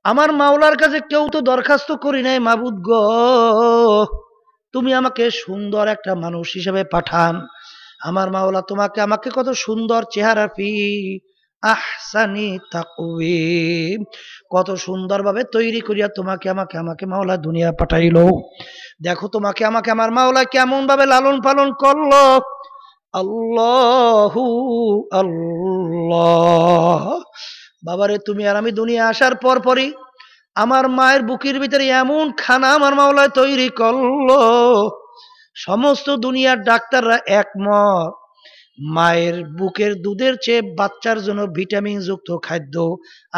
আমার মাওলার কাছে কেউ তো দরখাস্ত করি নাই, মাবুদ গো তুমি আমাকে সুন্দর একটা মানুষ হিসেবে পাঠান। আমার মাওলা তোমাকে আমাকে কত সুন্দর চেহারা, ফি আহসানি তাকওয়িম, কত সুন্দরভাবে তৈরি করিয়া তোমাকে আমাকে মাওলা দুনিয়া পাঠাইলো। দেখো তোমাকে আমাকে আমার মাওলা কেমন ভাবে লালন পালন করলো। আল্লাহু আল্লাহ। বাবারে, তুমি আর আমি দুনিয়া আসার পরই আমার মায়ের বুকের ভিতরে এমন খানা আমার মাওলা তৈরি করলো, সমস্ত দুনিয়ার ডাক্তাররা একমত মায়ের বুকের দুধের চেয়ে বাচ্চার জন্য ভিটামিন যুক্ত খাদ্য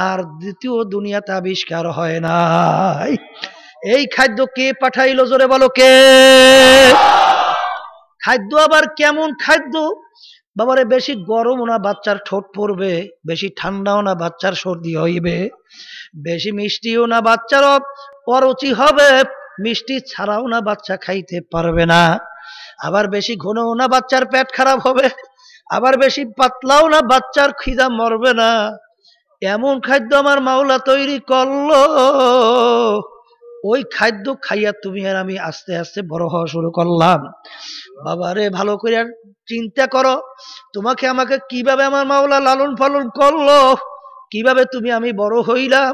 আর দ্বিতীয় দুনিয়াতে আবিষ্কার হয় নাই। এই খাদ্য কে পাঠাইলো? জোরে বলো কে? খাদ্য আবার কেমন খাদ্য? বাবারে, বেশি গরমও না বাচ্চার ঠোঁট পড়বে, বেশি ঠান্ডাও না বাচ্চার সর্দি হইবে, বেশি মিষ্টিও না বাচ্চার অরুচি হবে, মিষ্টি ছাড়াও না বাচ্চা খাইতে পারবে না, আবার বেশি ঘনও না বাচ্চার পেট খারাপ হবে, আবার বেশি পাতলাও না বাচ্চার খিদা মরবে না। এমন খাদ্য আমার মাওলা তৈরি করলো, ওই খাদ্য খাইয়া তুমি আর আমি আস্তে আস্তে বড় হওয়া শুরু করলাম। বাবারে, ভালো করে চিন্তা করো তোমাকে আমাকে কিভাবে আমার মাওলা লালন পালন করলো, কিভাবে তুমি আমি বড় হইলাম।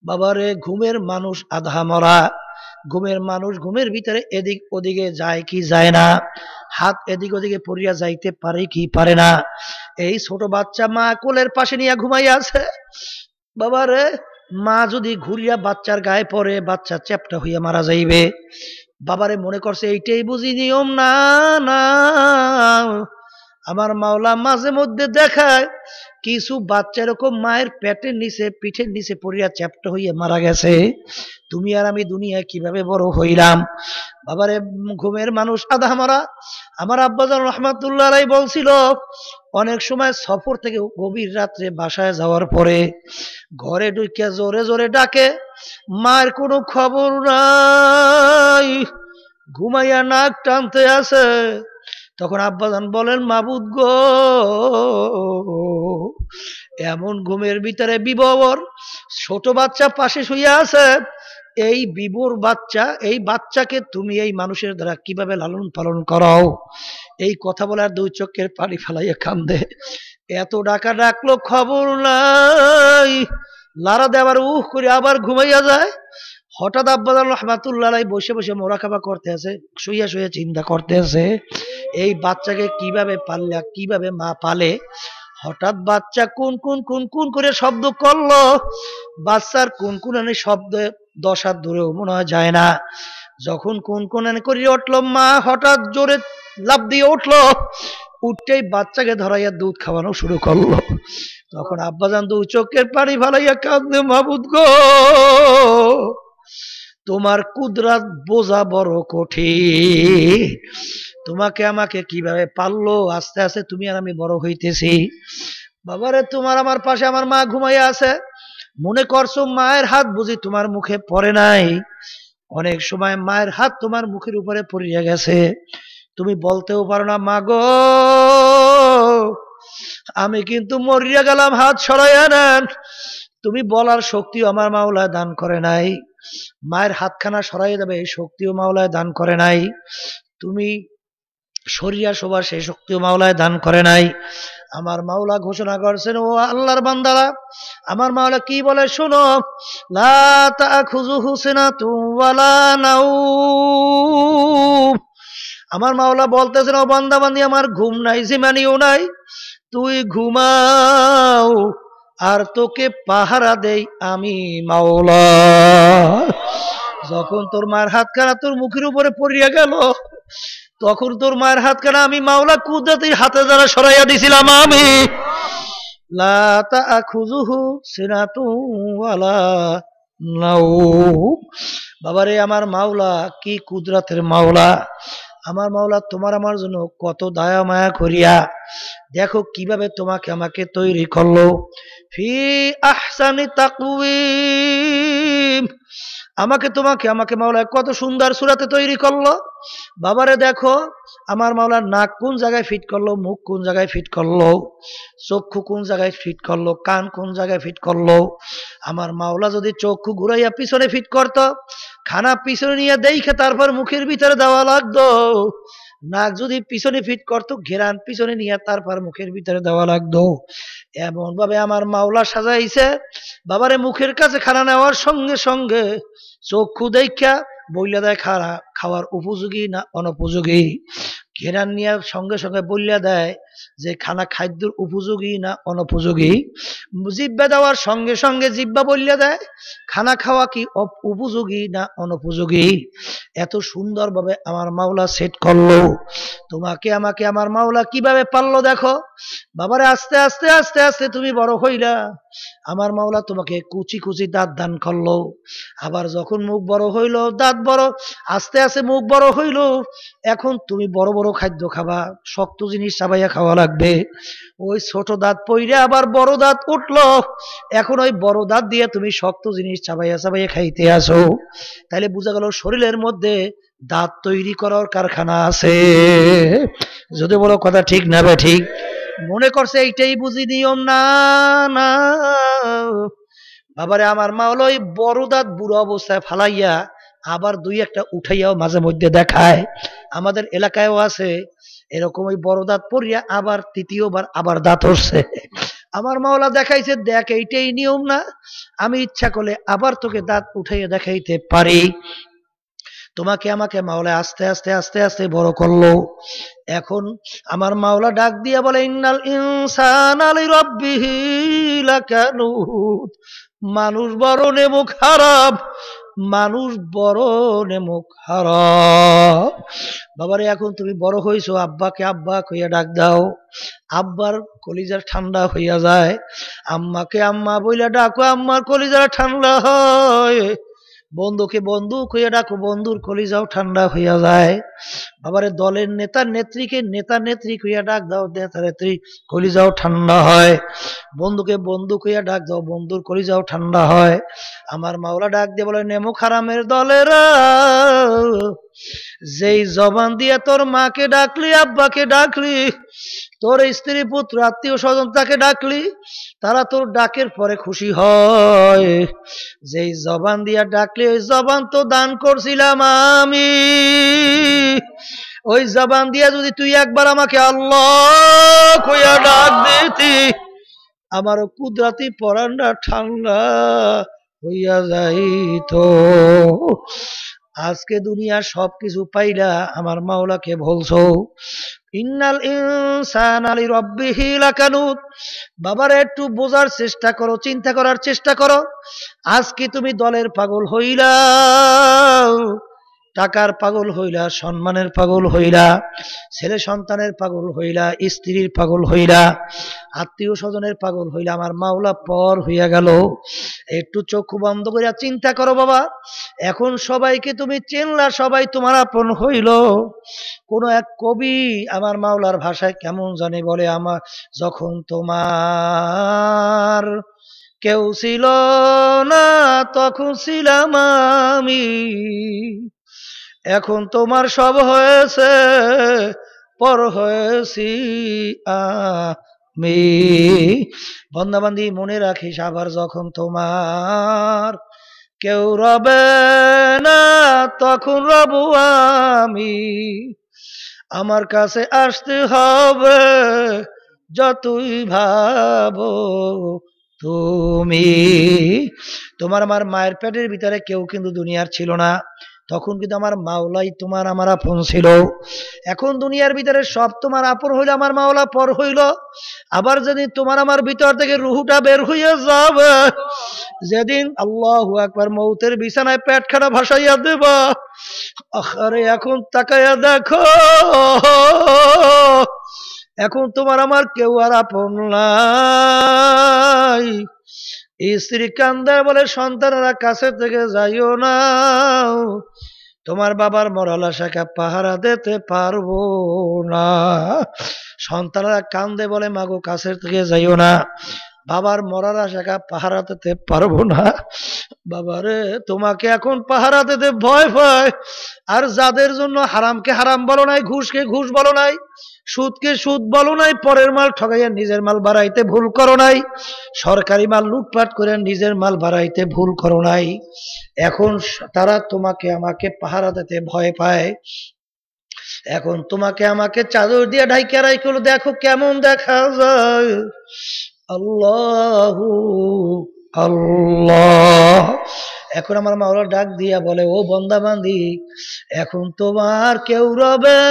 বাবারে, ঘুমের মানুষ আধা মরা, ঘুমের মানুষ ঘুমের ভিতরে এদিক ওদিকে যায় কি যায় না, হাত এদিক ওদিকে পড়িয়া যাইতে পারে কি পারে না। এই ছোট বাচ্চা মা কোলের পাশে নিয়ে ঘুমাইয়া আছে। বাবারে, মা যদি ঘুরিয়া বাচ্চার গায়ে পড়ে বাচ্চা চ্যাপটা হইয়া মারা যাইবে। বাবারে, মনে করছে এইটাই বুঝি নিয়ম। না না, আমার মাওলা মাঝে মধ্যে দেখায় কিছু বাচ্চা এরকম মায়ের পেটের নিচে পিঠের নিচে পড়িয়া চ্যাপ্টা হইয়া মারা গেছে। তুমি আর আমি দুনিয়ায় কিভাবে বড় হইলাম। বাবারে, ঘুমের মানুষ আধা মারা। আমার আব্বাজান রহমাতুল্লাহ আলাইহি বলছিল, অনেক সময় সফর থেকে গভীর রাত্রে বাসায় যাওয়ার পরে ঘরে ঢুকিয়া জোরে জোরে ডাকে, মায়ের কোনো খবর নাই, ঘুমাইয়া নাক টানতে আছে। তখন আব্বাজান বলেন, মাবুদ গো, এমন ঘুমের ভিতরে বিবর ছোট বাচ্চা পাশে শুয়ে আছে, এই বিবর বাচ্চা, এই বাচ্চাকে তুমি এই মানুষের দ্বারা কিভাবে লালন পালন করাও? এই কথা বলে আর দুই চোখের পানি ফেলাইয়া কান্দে। এত ডাকা ডাকলো, খবর নাই, লারা দেওয়ার উহ করে আবার ঘুমাইয়া যায়। হঠাৎ আব্বাজান রহমাতুল্লাহ আলাইহি বসে বসে মোরাকাবা করতে আছে, শুইয়া শুয়ে চিন্তা করতে আছে এই বাচ্চাকে কিভাবে পাললে, কিভাবে মা পালে। হঠাৎ বাচ্চা কুন কুন কুন কুন করে শব্দ করলো। বাচ্চার কুনকুনানি শব্দ 10 হাত দূরেও মনে হয় যায় না। যখন কুনকুনানি করে উঠলো, মা হঠাৎ জোরে লাফ দিয়ে উঠলো, উঠতেই বাচ্চাকে ধরাইয়া দুধ খাওয়ানো শুরু করলো। তখন আব্বাজান দুই চোখের পানি ফালাইয়া কাঁদে, মাবুদ গো, তোমার কুদরত বোঝা বড় কঠিন, তোমাকে আমাকে কিভাবে পাললো, আস্তে আস্তে তুমি আর আমি বড় হইতেছি। বাবারে, তোমার আমার পাশে আমার মা ঘুমাইয়া আছে, মনে করছো মায়ের হাত বুঝি তোমার মুখে পড়ে নাই? অনেক সময় মায়ের হাত তোমার মুখের উপরে পড়িয়া গেছে, তুমি বলতেও পারো না, মা গো আমি কিন্তু মরিয়া গেলাম, হাত সরাইয়া নেন। তুমি বলার শক্তিও আমার মাওলায় দান করে নাই, মায়ের হাতখানা সরাইয়া দেবে এই শক্তিও মাওলায় দান করে নাই, তুমি সরিয়া সবার সেই শক্তিও মাওলায় দান করে নাই। আমার মাওলা ঘোষণা করছেন, ও আল্লাহর বান্দারা, আমার মাওলা কি বলে শোনো, লা তাখুযুহু সিনাতুন ওয়ালা নাওম। আমার মাওলা বলতেছেন, ও বান্দা বান্দি, আমার ঘুম নাই, জিমানিও নাই, তুই ঘুমাও আর তোকে পাহারা দেই আমি মাওলা। যখন তোর মায়ের হাতখানা তোর মুখের উপরে পড়িয়া গেল, তখন তোর মায়ের হাতখানা আমি মাওলা কুদরতের হাতে দ্বারা সরাইয়া দিছিলাম আমি। লা তাখুযুহু সিনাতুন ওয়ালা নাওম। বাবারে, আমার মাওলা কি কুদরতের মাওলা, আমার মাওলা তোমার আমার জন্য কত দয়া মায়া করিয়া দেখো কিভাবে তোমাকে আমাকে তৈরি করলো। ফি আহসানি তাকওয়িম, আমাকে আমাকে মাওলা কত সুন্দর সূরাতে তৈরি করলো। বাবারে দেখো, আমার মাওলা নাক কোন জায়গায় ফিট করলো, মুখ কোন জায়গায় ফিট করলো, চক্ষু কোন জায়গায় ফিট করলো, কান কোন জায়গায় ফিট করলো। আমার মাওলা যদি চক্ষু ঘুরাইয়া পিছনে ফিট করতো, খানা পিছনে নিয়ে দেখে তারপর মুখের ভিতরে দেওয়া লাগতো। নাক যদি পিছনে ফিট করতো, ঘেরান পিছনে নিয়ে তারপর মুখের ভিতরে দেওয়া লাগতো। এমন ভাবে আমার মাওলা সাজাইছে, বাবারে মুখের কাছে খানা নেওয়ার সঙ্গে সঙ্গে চক্ষু দেখা বইলা দেয় খাওয়ার উপযোগী না অনুপযোগী, ঘেরান নিয়ে সঙ্গে সঙ্গে বইলা দেয় যে খানা খাদ্যের উপযোগী না অনুপযোগী, জিব্বা দেওয়ার সঙ্গে সঙ্গে জিব্বা বইলা দেয় খানা খাওয়া কি উপযোগী না অনুপযোগী। এত সুন্দরভাবে আমার মাওলা সেট করলো। তোমাকে আমাকে আমার মাওলা কিভাবে পারলো দেখো। বাবারে, আস্তে আস্তে আস্তে আস্তে তুমি বড় হইলা, আমার মাওলা তোমাকে কুচি কুচি দাঁত দান করলো। আবার যখন মুখ বড় হইলো, দাঁত বড়, আস্তে আস্তে মুখ বড় হইলো, এখন তুমি বড় বড় খাদ্য খাবা, শক্ত জিনিস চাবাইয়া খাওয়া লাগবে। ওই ছোট দাঁত পইরা আবার বড় দাঁত উঠলো, এখন ওই বড় দাঁত দিয়ে তুমি শক্ত জিনিস চাবাইয়া চাবাইয়া খাইতে আসো। তাহলে বোঝা গেল শরীরের মধ্যে দাঁত তৈরি করার কারখানা আছে। যদি বলো কথা ঠিক না বে ঠিক? মনে করছে এইটাই বুঝি নিয়ম, না না বাবারে, আমার মাওলা ওই বড় দাঁত বুড়ো অবস্থায় ফালাইয়া আবার দুই একটা উঠাইয়াও মাঝে মধ্যে দেখায়। আমাদের এলাকায়ও আছে এরকম, ওই বড় দাঁত পড়িয়া আবার তৃতীয়বার আবার দাঁত হচ্ছে। আমার মাওলা দেখাইছে, দেখ এইটাই নিয়ম না, আমি ইচ্ছা করলে আবার তোকে দাঁত উঠাইয়া দেখাইতে পারি। তোমাকে আমাকে মাওলা আস্তে আস্তে আস্তে আস্তে বড় করলো। এখন আমার মাওলা ডাক দিয়া বলে, ইন্নাল ইনসানা লিরাব্বিহি লাকানুত, মানুষ বড় নেমুখ হারাম, মানুষ বড় নেমুখ হারাম। বাবারে, এখন তুমি বড় হইছো, আব্বাকে আব্বা কইয়া ডাক দাও, আব্বার কলিজা ঠান্ডা হইয়া যায়। আম্মাকে আম্মা বইলা ডাকো, আম্মার কলিজা ঠান্ডা হয়। বন্ধুকে বন্ধু কইয়া ডাকো, বন্ধুর কলিজাও ঠান্ডা হইয়া যায়। বাবারে, দলের নেতা নেত্রীকে নেতা নেত্রী কইয়া ডাক দাও, নেতা নেত্রী কলিজাও ঠান্ডা হয়। বন্ধুকে বন্ধু কইয়া ডাক দাও, বন্ধুর কলিজাও ঠান্ডা হয়। আমার মাওলা ডাক দিয়ে বলে, নেমুখ হারামের দলেরা, যেই জবান দিয়ে তোর মাকে ডাকলি, আব্বাকে ডাকলি, তোর স্ত্রী পুত্র আত্মীয় স্বজন তাকে ডাকলি, তারা তোর ডাকের পরে খুশি হয়। যেই জবান দিয়া ডাকলি ওই জবান তো দান করছিলাম আমি। ওই জবান দিয়া যদি তুই একবার আমাকে আল্লাহ কইয়া ডাক দিতি, আমারও কুদরতি পরানটা ঠান্ডা হইয়া যাইতো। আজকে দুনিয়া সবকিছু পাইলা আমার মাওলাকে বলছো ইন্নাল ইনসানা লিরাব্বিহি লাকানুত। বাবারে একটু বোঝার চেষ্টা করো, চিন্তা করার চেষ্টা করো। আজকে তুমি দলের পাগল হইলা, টাকার পাগল হইলা, সম্মানের পাগল হইলা, ছেলে সন্তানের পাগল হইলা, স্ত্রীর পাগল হইলা, আত্মীয় স্বজনের পাগল হইলা, আমার মাওলা পর হইয়া গেল। একটু চক্ষু বন্ধ করিয়া চিন্তা করো বাবা। এখন সবাইকে তুমি চিনলা, সবাই তোমার আপন হইল। কোন এক কবি আমার মাওলার ভাষায় কেমন জানি বলে, আমার যখন তোমার কেউ ছিল না তখন ছিলাম আমি, এখন তোমার সব হয়েছে পর হয়েছি আমি। বন্দাবান্দি মনে রাখিস, আবার যখন তোমার কেউ রবে না তখন রব আমি। আমার কাছে আসতে হবে যতই ভাবো তুমি। তোমার আমার মায়ের পেটের ভিতরে কেউ কিন্তু দুনিয়ার ছিল না, তখন কিন্তু আমার মাওলাই তোমার আমার আপন ছিল। এখন দুনিয়ার ভিতরে সব তোমার আপন হইল, আমার মাওলা পর হইল। আবার যেদিন তোমার আমার ভিতর থেকে রুহুটা বের হইয়া যাবে, যেদিন আল্লাহু আকবার মৌতের বিছানায় পেট খাটা ভাসাইয়া দেবা, আরে এখন তাকাইয়া দেখো, এখন তোমার আমার কেউ আর আপন নাই। স্ত্রী কান্দে বলে সন্তানেরা কাছে থেকে যাইও না, তোমার বাবার মরাল আশাকে পাহারা দিতে পারবো না। সন্তানেরা কান্দে বলে মাগো কাছের থেকে যাইও না, বাবার মরার আশাকে পাহারা দিতে পারবো না। বাবারে তোমাকে এখন পাহারা দিতে ভয় ভয়। আর যাদের জন্য হারামকে হারাম বলো নাই, ঘুষকে ঘুষ বলো নাই, সুদকে সুদ বলো নাই, পরের মাল ঠগাইয়া নিজের মাল বাড়াইতে ভুল করো নাই, সরকারি মাল লুটপাট করে নিজের মাল বাড়াইতে ভুল করো নাই, এখন তারা তোমাকে আমাকে পাহারা দিতে ভয় পায়। এখন তোমাকে আমাকে চাদর দিয়ে ঢাইকা রাইখলো, দেখো কেমন দেখা যায়। আল্লাহু আল্লাহ। এখন আমার মাওলা ডাক দিয়া বলে, ও বন্দা বান্দি, এখন তোমার কেউ রবে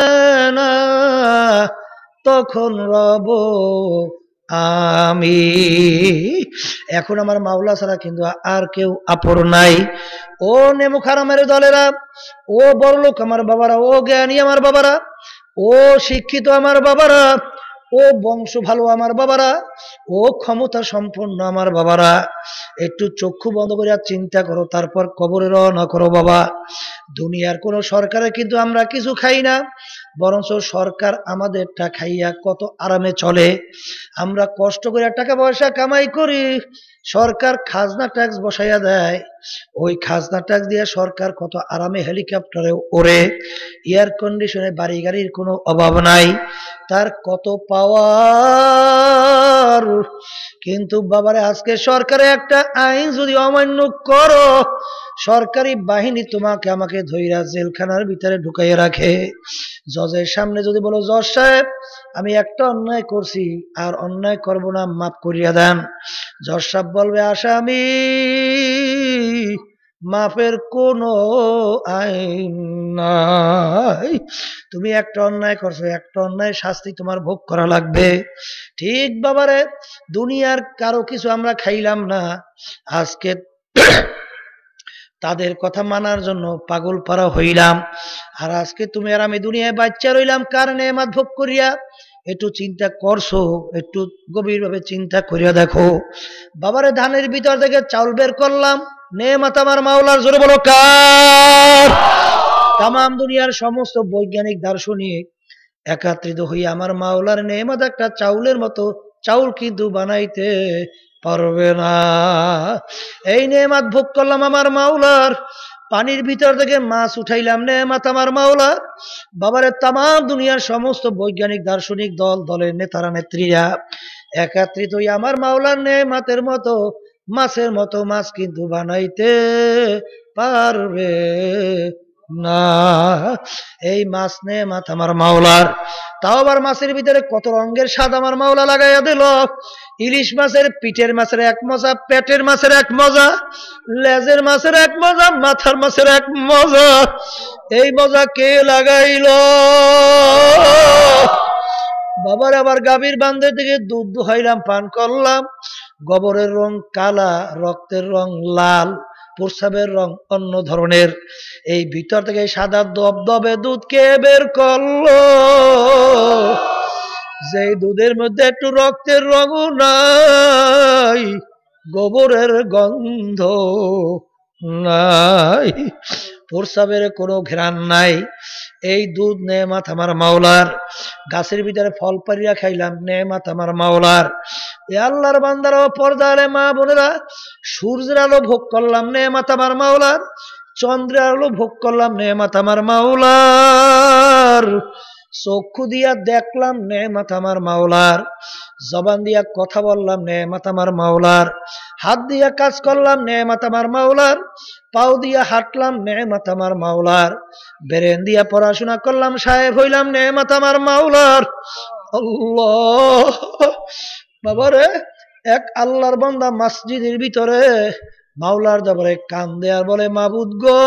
না তখন রব আমি। এখন আমার মাওলা ছাড়া কিন্তু আর কেউ আপর নাই। ও নেমুখ হারামের দলেরা, ও বড়লোক আমার বাবারা, ও জ্ঞানী আমার বাবারা, ও শিক্ষিত আমার বাবারা, ও বংশ ভালো আমার বাবারা, ও ক্ষমতা সম্পন্ন আমার বাবারা, একটু চক্ষু বন্ধ করে চিন্তা করো, তারপর কবরে রওনা করো বাবা। দুনিয়ার কোন সরকারে কিন্তু আমরা কিছু খাই না, বরঞ্চ সরকার আমাদেরটা খাইয়া কত আরামে চলে। আমরা কষ্ট করে টাকা পয়সা কামাই করি, সরকার খাজনা ট্যাক্স বসাইয়া দেয়, ওই খাজনা ট্যাক্স দিয়ে সরকার কত আরামে হেলিকপ্টারে ওড়ে, এয়ার কন্ডিশনে বাড়ি গাড়ির কোনো অভাব নাই, তার কত পাওয়ার। কিন্তু বাবারে আজকে সরকারে একটা আইন যদি অমান্য করো, সরকারি বাহিনী তোমাকে আমাকে ধইরা জেলখানার ভিতরে ঢুকাইয়া রাখে। জজের সামনে যদি বলো, জজ সাহেব আমি একটা অন্যায় করছি, আর অন্যায় করব না, মাফ করিয়া দেন, জজ সাহেব বলবে, আসামি মাফের কোনো আইন নাই, তুমি একটা অন্যায় করছো, একটা অন্যায় শাস্তি তোমার ভোগ করা লাগবে। ঠিক বাবারে, দুনিয়ার কারো কিছু আমরা খাইলাম না, আজকে তাদের কথা মানার জন্য পাগল পারা হইলাম। আর আজকে তুমি আর আমি দুনিয়ায় বাচ্চা রইলাম কার নেয়ামত ভোগ করিয়া। একটু চিন্তা করছো, একটু গভীরভাবে চিন্তা করিয়া দেখো। বাবারে ধানের ভিতর থেকে চাউল বের করলাম, নেয়ামত আমার মাওলার, জোরে বলো কার? তামাম দুনিয়ার সমস্ত বৈজ্ঞানিক দার্শনিক একাত্রিত হইয়া আমার মাওলার নেয়ামত একটা চাউলের মতো চাউল কিন্তু বানাইতে পারবে না। এই নেয়ামত ভোগ করলাম আমার মাওলার, পানির ভিতর থেকে মাছ উঠাইলাম নেয়ামত আমার মাওলা। বাবারে তাম দুনিয়ার সমস্ত বৈজ্ঞানিক দার্শনিক দল দলের নেতারা নেত্রীরা একত্রিত হই আমার মাওলার নেয়ামতের মতো মাছের মতো মাছ কিন্তু বানাইতে পারবে না। এই মাছ নেয়ামত আমার মাওলার। তাও আবার মাছের ভিতরে কত রঙের স্বাদ আমার মাওলা লাগাইয়া দিল। ইলিশ মাছের পিঠের মাছের এক মজা, পেটের মাছের এক মজা, লেজের মাছের এক মজা, মাথার মাছের এক মজা। এই মজা কে লাগাইল? বাবার আবার গাভীর বান্ধের থেকে দুধ দুহাইলাম, পান করলাম। গোবরের রং কালা, রক্তের রং লাল, প্রস্রাবের রং অন্য ধরনের। এই ভিতর থেকে সাদা দবদবে দুধ কে বের করলো? যে দুধের মধ্যে একটু রক্তের রঙও নাই, গোবরের গন্ধ নাই, প্রস্রাবের কোনো ঘ্রাণ নাই। এই দুধ নেয়ামত আমার মাওলার। গাছের ভিতরে ফল পারিয়া খাইলাম, নেয়ামত আমার মাওলার। এ আল্লাহর বান্দারা পর্দা আলে মা বোনেরা, সূর্যের আলো ভোগ করলাম, নেয়ামত আমার মাওলার। চন্দ্রের আলো ভোগ করলাম, নেয়ামত আমার মাওলার। চক্ষু দিয়া দেখলাম, নেয়ামত আমার মাওলার। জবান দিয়া কথা বললাম, নেয়ামত আমার মাওলার। হাত দিয়া কাজ করলাম, নেয়ামত আমার মাওলার। পাও দিয়া হাঁটলাম, নেয়ামত আমার মাওলার। ব্রেন দিয়া পড়াশোনা করলাম, সাহেব হইলাম, নেয়ামত আমার মাওলার। আল্লাহ বাবারে, এক আল্লাহর বান্দা মসজিদের ভিতরে মাওলার দরবারে কান্দে আর বলে, মাবুদ গো,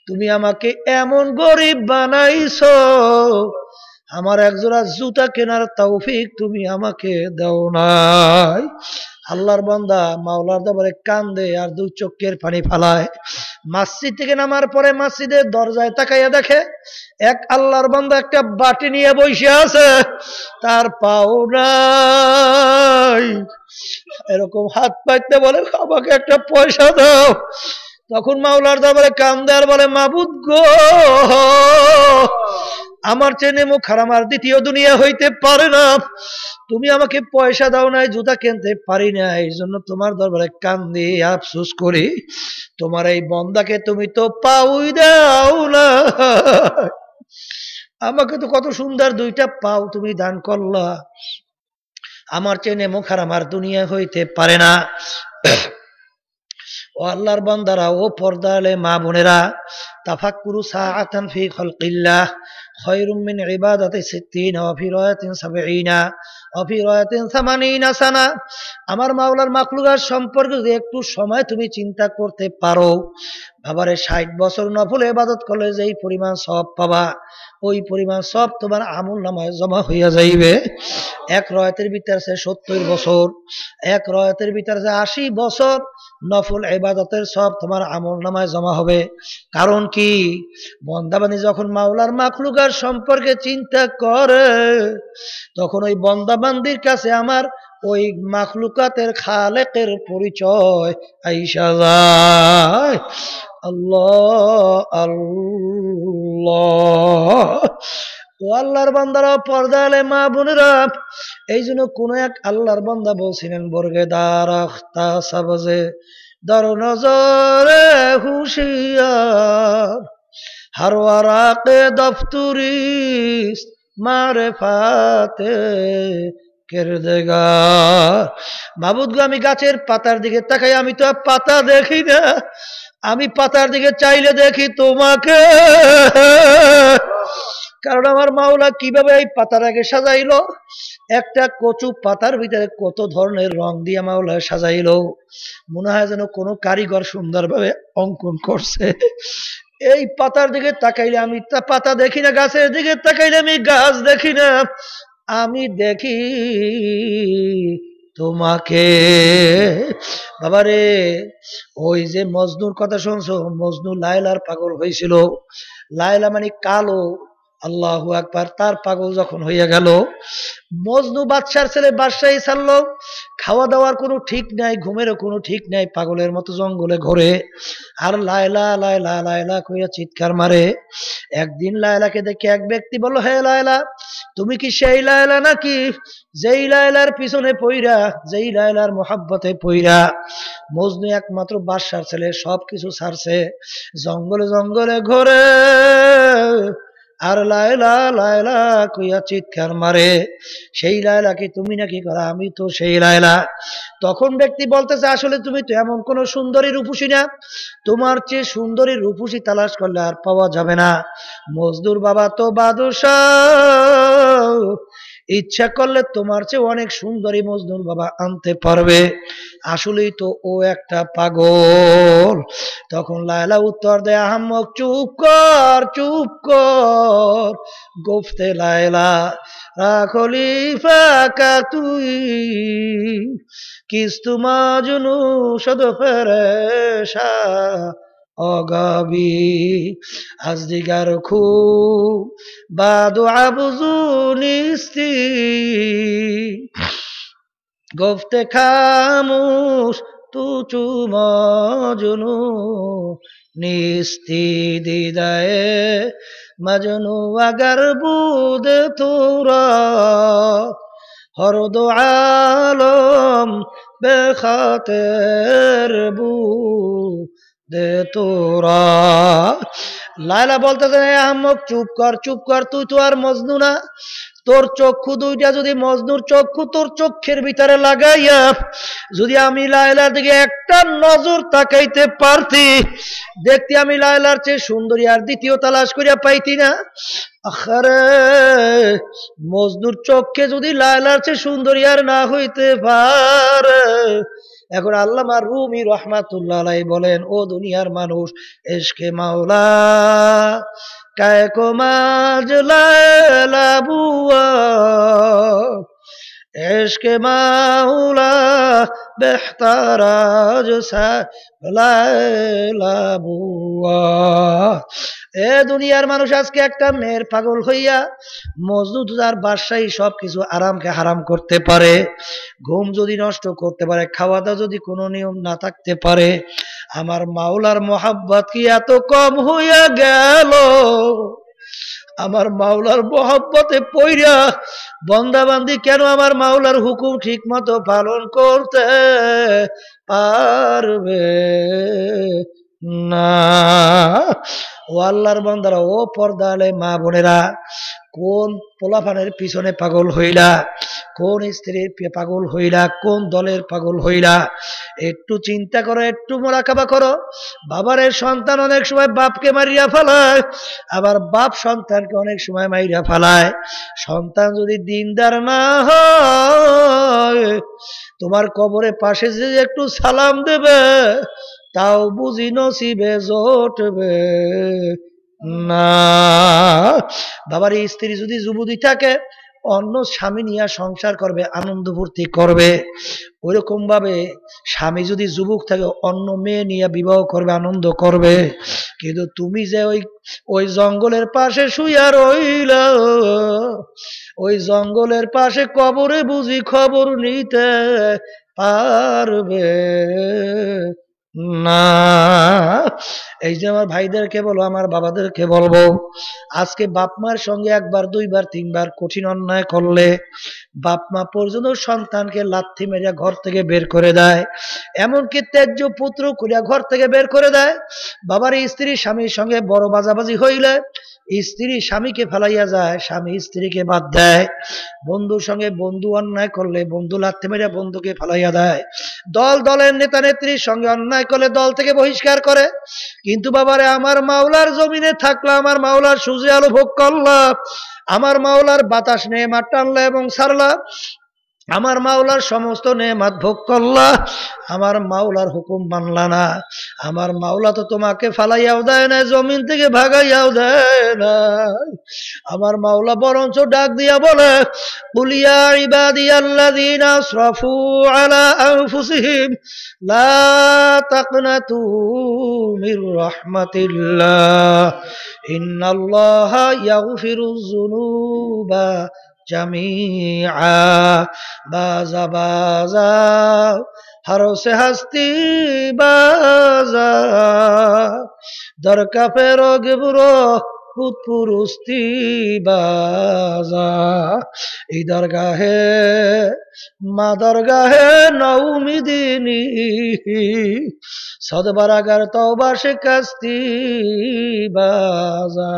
তুমি আমাকে এমন গরিব বানাইছো, আমার একজোড়া জুতা কেনার তৌফিক তুমি আমাকে দাও নাই। আল্লাহর বান্দা মাওলার দরবারে কান্দে আর দু চোখের পানি ফালায়। মসজিদ থেকে নামার পরে মসজিদের দরজায় তাকাইয়া দেখে এক আল্লাহর বান্দা একটা বাটি নিয়ে বসে আছে, তার পাও নাই। এরকম হাত পাইতে বলে, আমাকে একটা পয়সা দাও। তখন মাওলার দরবারে কান্দে আর বলে, মাবুদ গো, আমার চেয়ে নেমুখ হারাম আর দ্বিতীয় দুনিয়া হইতে পারে না। তুমি আমাকে পয়সা দাও নাই, জুতা কিনতে পারি না, এই জন্য তোমার দরবারে কান্দি আফসোস করি। তোমার এই বন্দাকে তুমি তো পাউই দাও না। আমাকে তো কত সুন্দর দুইটা পাও তুমি দান করলা, আমার চেয়ে নেমুখ হারাম আর দুনিয়া হইতে পারে না। ও আল্লাহর বান্দারা, ও পর্দা আলে মা বোনেরা, তাফাক্কুরু সাআতান ফি খালকিল্লাহ খায়রুম মিন ইবাদাতি 60 ওয়া ফি রায়াতিন 70 ওয়া ফি রায়াতিন 80 সানা। আমার মাওলার মাখলুকাত সম্পর্কে যদি একটু সময় তুমি চিন্তা করতে পারো, বাবারে 60 বছর নফল ইবাদত করলে যেই পরিমাণ সওয়াব পাবা, ওই পরিমাণ সওয়াব তোমার আমলনামায় জমা হইয়া যাইবে। এক রায়াতের ভিতরে 70 বছর, এক রায়াতের ভিতরে 80 বছর নফল ইবাদতের সব তোমার আমলনামায় জমা হবে। কারণ কি, বন্দাবান্দি যখন মাওলার মাখলুকাত সম্পর্কে চিন্তা করে, তখন ওই বন্দাবান্দির কাছে আমার ওই মাখলুকাতের খালেকের পরিচয় আইসা যায়। আল্লাহ আল্লাহ। ও আল্লাহর বান্দারা, পর্দা আলে মা বোনেরা, এই জন্য কোন এক আল্লাহর বান্দা বলছিলেন, বর্গেদার আখতা সাবজে দর নজরে হুশিয়ার হর ওয়ারাকে দফতুরিস মারেফাতে কিরদেগার। মাবুদ গো, আমি গাছের পাতার দিকে তাকাই, আমি তো পাতা দেখি না, আমি পাতার দিকে চাইলে দেখি তোমাকে। কারণ আমার মাওলা কিভাবে এই পাতাটাকে সাজাইলো, একটা কচু পাতার ভিতরে কত ধরনের রং দিয়ে মাওলা সাজাইলো, মনে হয় যেন কোনো কারিগর সুন্দরভাবে অঙ্কন করছে। এই পাতার দিকে তাকাইলে আমি পাতা দেখি না, গাছের দিকে তাকাইলে আমি গাছ দেখি না, আমি দেখি তোমাকে। বাবারে, ওই যে মজনুর কথা শুনছো, মজনু লায়লার পাগল হয়েছিল। লায়লা মানে কালো, আল্লাহু আকবার। তার পাগল যখন হইয়া গেল, মজনু বাদশার ছেলে বাদশাহী ছাড়লো, খাওয়া দাওয়ার কোনো ঠিক নাই, ঘুমেরও কোনো ঠিক নাই, পাগলের মতো জঙ্গলে ঘোরে আর লায়লা লায়লা লায়লা কইয়া চিৎকার মারে। একদিন লায়লাকে দেখে এক ব্যক্তি বলল, হে লায়লা, তুমি কি সেই লায়লা নাকি যেই লায়লার পিছনে পইরা, যেই লায়লার মোহাব্বতে পইরা মজনু একমাত্র বাদশার ছেলে সবকিছু ছাড়ছে, জঙ্গলে জঙ্গলে ঘোরে আর লায়লা লায়লা কইয়া চিৎকার মারে? সেই লায়লা কি তুমি নাকি? করা আমি তো সেই লায়লা। তখন ব্যক্তি বলতেছে, আসলে তুমি তো এমন কোন সুন্দরী রূপসী না, তোমার চেয়ে সুন্দরী রূপসী তালাশ করলে আর পাওয়া যাবে না। মজদুর বাবা তো বাদশাহ, ইচ্ছা করলে তোমার চেয়ে অনেক সুন্দরী মজনুর বাবা আনতে পারবে। আসলেই তো ও একটা পাগল। তখন লায়লা উত্তর দেয়, আহম্মক চুপ কর, চুপ কর। গোফতে লায়লা খলিফা কা তুই কিস্তু মাজনু সদ ফেরেশা অগাবি আজ দিগার খুব বাদু আবুজু নিস্তি গফতে খামুশ তু চুমজনু নিস্তি দিদায়ে মজনু আগার বুদ তোরা হরদ আলম বেখাতের বুদে তোরা। লায়লা বলতেছে, আহম্মক চুপ কর, চুপ কর, তুই তো আর মজনু না। তোর চক্ষু দুইটা যদি মজনুর চক্ষু তোর চক্ষের ভিতরে লাগাইয়া যদি আমি লায়লার দিকে একটা নজর তাকাইতে পারতি, দেখতে আমি লায়লার চেয়ে সুন্দরী আর দ্বিতীয় তালাশ করিয়া পাইতি না। আরে মজনুর চক্ষে যদি লায়লার চেয়ে সুন্দরী আর না হইতে পারে। এখন আল্লামা রুমি রহমাতুল্লাহ আলাইহি বলেন, ও দুনিয়ার মানুষ, এশকে মাওলা কায়কো মাজ লায়লা বুয়া, এশকে মাওলা বেহতারাজ সা লায়লা বুয়া। এ দুনিয়ার মানুষ, আজকে একটা মেয়ের পাগল হইয়া মজনু তার বাদশাহী সবকিছু আরামকে হারাম করতে পারে, ঘুম যদি নষ্ট করতে পারে, খাওয়া দাওয়া যদি কোনো নিয়ম না থাকতে পারে, আমার মাওলার মোহাব্বত কি এত কম হইয়া গেল? আমার মাওলার মোহাব্বতে পইরা বন্দাবান্দি কেন আমার মাওলার হুকুম ঠিক মতো পালন করতে পারবে না? ও আল্লাহর বান্দারা, ও পর্দালে মা বোনেরা, কোন পোলাপানের পিছনে পাগল হইলা, কোন স্ত্রীর পাগল হইলা, কোন দলের পাগল হইলা, একটু চিন্তা করো, একটু মোরাকাবা করো। বাবারের সন্তান অনেক সময় বাপকে মারিয়া ফেলায়, আবার বাপ সন্তানকে অনেক সময় মারিয়া ফেলায়। সন্তান যদি দিনদার না হয়, তোমার কবরে পাশে যে একটু সালাম দেবে, তাও বুঝি নসিবে জোটবে না। বাবার স্ত্রী যদি যুবতী থাকে, অন্য স্বামী নিয়ে সংসার করবে, আনন্দ ফুর্তি করবে। ওইরকম ভাবে স্বামী যদি যুবক থাকে, অন্য মেয়ে নিয়ে বিবাহ করবে, আনন্দ করবে। কিন্তু তুমি যে ওই জঙ্গলের পাশে শুইয়া রইলা, ওই জঙ্গলের পাশে কবরে বুঝি খবর নিতে পারবে না? এই যে আমার ভাইদেরকে বলো, আমার বাবাদেরকে বলবো, আজকে বাপ মার সঙ্গে একবার, দুইবার, তিনবার কঠিন অন্যায় করলে বাপ মা পর্যন্ত সন্তানকে লাথি মেরে ঘর থেকে বের করে দেয়, এমনকি ত্যায্য পুত্র করিয়া ঘর থেকে বের করে দেয়। বাবার স্ত্রী স্বামীর সঙ্গে বড় বাজাবাজি হইলে স্ত্রী স্বামীকে ফেলাইয়া যায়, স্বামী স্ত্রীকে বাদ দেয়। বন্ধুর সঙ্গে বন্ধু অন্যায় করলে বন্ধু লাথি মেরে বন্ধুকে ফেলাইয়া দেয়। দলের নেতা নেত্রীর সঙ্গে অন্যায় করলে দল থেকে বহিষ্কার করে। কিন্তু বাবারে, আমার মাওলার জমিনে থাকলে, আমার মাওলার সূর্য আলো ভোগ করলা, আমার মাওলার বাতাস নেমা টানলা এবং ছাড়লা, আমার মাওলার সমস্ত নেয়ামত ভোগ করলা, আমার মাওলার হুকুম মানলা না। আমার মাওলা তো তোমাকে ফালাইয়াও দেয় না, জমিন থেকে ভাগাইয়াও দেয় না। আমার মাওলা বরঞ্চ ডাক দিয়া বলে, কুল ইয়া ইবাদিয়াল্লাযীনা আসরাফু আলা আনফুসিহিম লা তাকনাতু মির রাহমাতিল্লাহ ইন্নাল্লাহা ইয়াগফিরুয যুনুবা জামিআ। বাজা বাজা হারসে হাস্তি বাজা দরকা ফেরো গেবুরো পুরুস্তি বাজা। এই দরগাহে মা দরগাহে নৌমিদিনী সদবারাগার তওবা শিকাস্তি বাজা।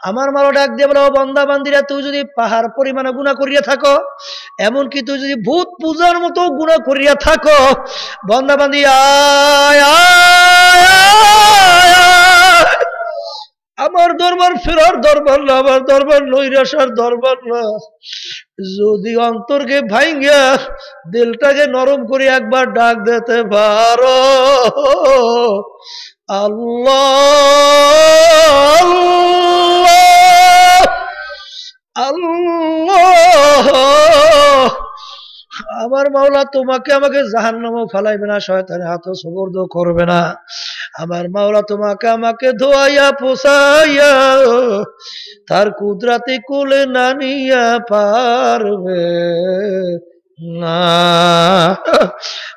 আমার মালো ডাক দিয়ে বলো, বন্দা বান্দিরা, তুই যদি পাহাড় পরিমাণে গুনাহ করিয়া থাকো, এমনকি তুই যদি ভূত পূজার মতো গুনাহ করিয়া থাকো, বন্দা বান্দি আয় আমার দরবার ফেরার দরবার না, আমার দরবার নৈরাশার দরবার না। যদি অন্তরকে ভাঙ্গিয়া দিলটাকে নরম করে একবার ডাক দিতে পারো, আল্লাহ আল্লাহ, আমার মাওলা তোমাকে আমাকে জাহান্নামে ফালাইবে না, শয়তানের হাতে সুবর্দ করবে না। আমার মাওলা তোমাকে আমাকে ধোয়াইয়া পোষাইয়া তার কুদরাতে কোলে না নিয়া পারবে না।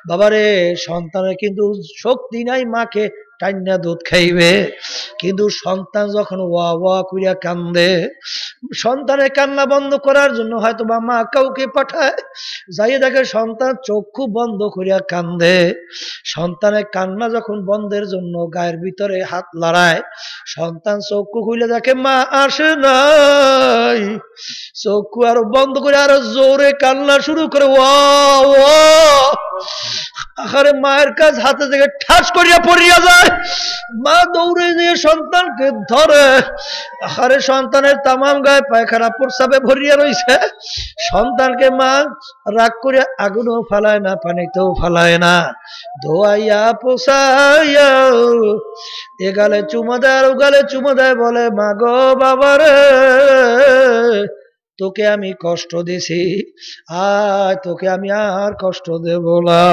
বাবারে, সন্তানের কিন্তু শক্তি নাই মাকে টাইনা দুধ খাইবে, কিন্তু সন্তান যখন ওয়া ওয়া কইরা কান্দে, সন্তানের কান্না বন্ধ করার জন্য হয়তো বা মা কাউকে পাঠায়, যাইয়ে দেখে সন্তান চক্ষু বন্ধ করিয়া কান্দে। সন্তানের কান্না যখন বন্ধের জন্য গায়ের ভিতরে হাত লড়ায়, সন্তান চক্ষু খুলে দেখে মা আসে নাই, চক্ষু আরো বন্ধ করে আরো জোরে কান্না শুরু করে, ওয়া ওয়া। আরে মায়ের কাজ হাতে থেকে ঠাস করিয়া পড়িয়া যায়, মা দৌড়ে নিয়ে সন্তানকে ধরে। আরে সন্তানের তামাম গায়ে পায়খানা প্রস্রাবে ভরিয়া রইছে, সন্তানকে মা রাগ করে আগুনও ফালায় না, পানিতেও ফালায় না, ধোয়াইয়া পোষাইয়া এগালে চুমা দেয় আর ওগালে চুমা দেয়, বলে মা গো বাবারে, তোকে আমি কষ্ট দিছি, আয় তোকে আমি আর কষ্ট দেব না।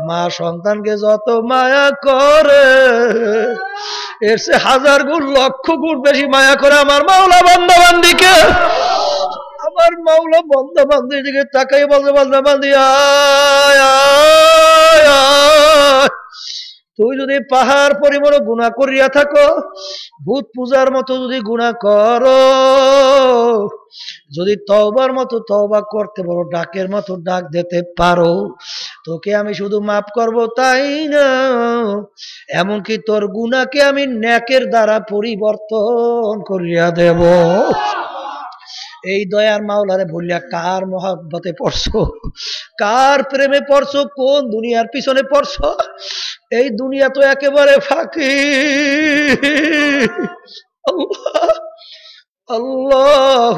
মা সন্তানকে যত মায়া করে, এর সে হাজার গুণ লক্ষ গুণ বেশি মায়া করে আমার মাওলা বান্দা বান্দিকে। আমার মাওলা বান্দা বান্দির দিকে তাকাই বলতে, বান্দা বান্দি আয় আয় আয়। তুই যদি পাহাড় পরিমাণ গুনাহ করিয়া থাকো, ভূত পূজার মতো যদি গুনাহ করো, যদি তওবার মতো তওবা করতে পারো, ডাকের মতো ডাক দিতে পারো, তোকে আমি শুধু মাফ করব তাই না, এমনকি তোর গুনাহকে আমি নেকের দ্বারা পরিবর্তন করিয়া দেব। এই দয়ার মাওলারে ভুলিয়া কার মহব্বতে পড়ছো, কার প্রেমে পড়ছো, কোন দুনিয়ার পিছনে পড়ছো? এই দুনিয়া তো একেবারে ফাঁকি। আল্লাহ আল্লাহ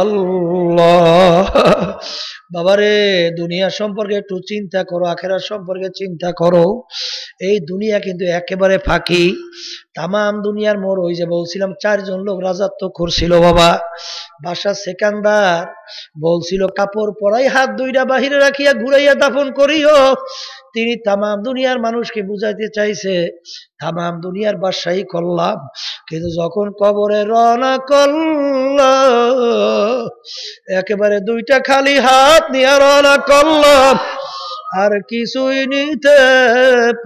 আল্লাহ। বাবারে, দুনিয়া সম্পর্কে একটু চিন্তা করো, আখেরাত সম্পর্কে চিন্তা করো। এই দুনিয়া কিন্তু একেবারে ফাঁকি। তামাম দুনিয়ার মোড়, ওই যে বলছিলাম 4 জন লোক রাজত্ব করছিল বাবা। বাদশা সেকান্দার বলছিল কাপড় পরাই হাত দুইটা বাহিরে রাখিয়া ঘুরাইয়া দাফন করিও। তিনি তামাম দুনিয়ার মানুষকে বুঝাইতে চাইছে তামাম দুনিয়ার বাদশাহী করলাম, কিন্তু যখন কবরে রওনা করলাম, একেবারে দুইটা খালি হাত নিয়ে রওনা করলাম, আর কিছুই নিতে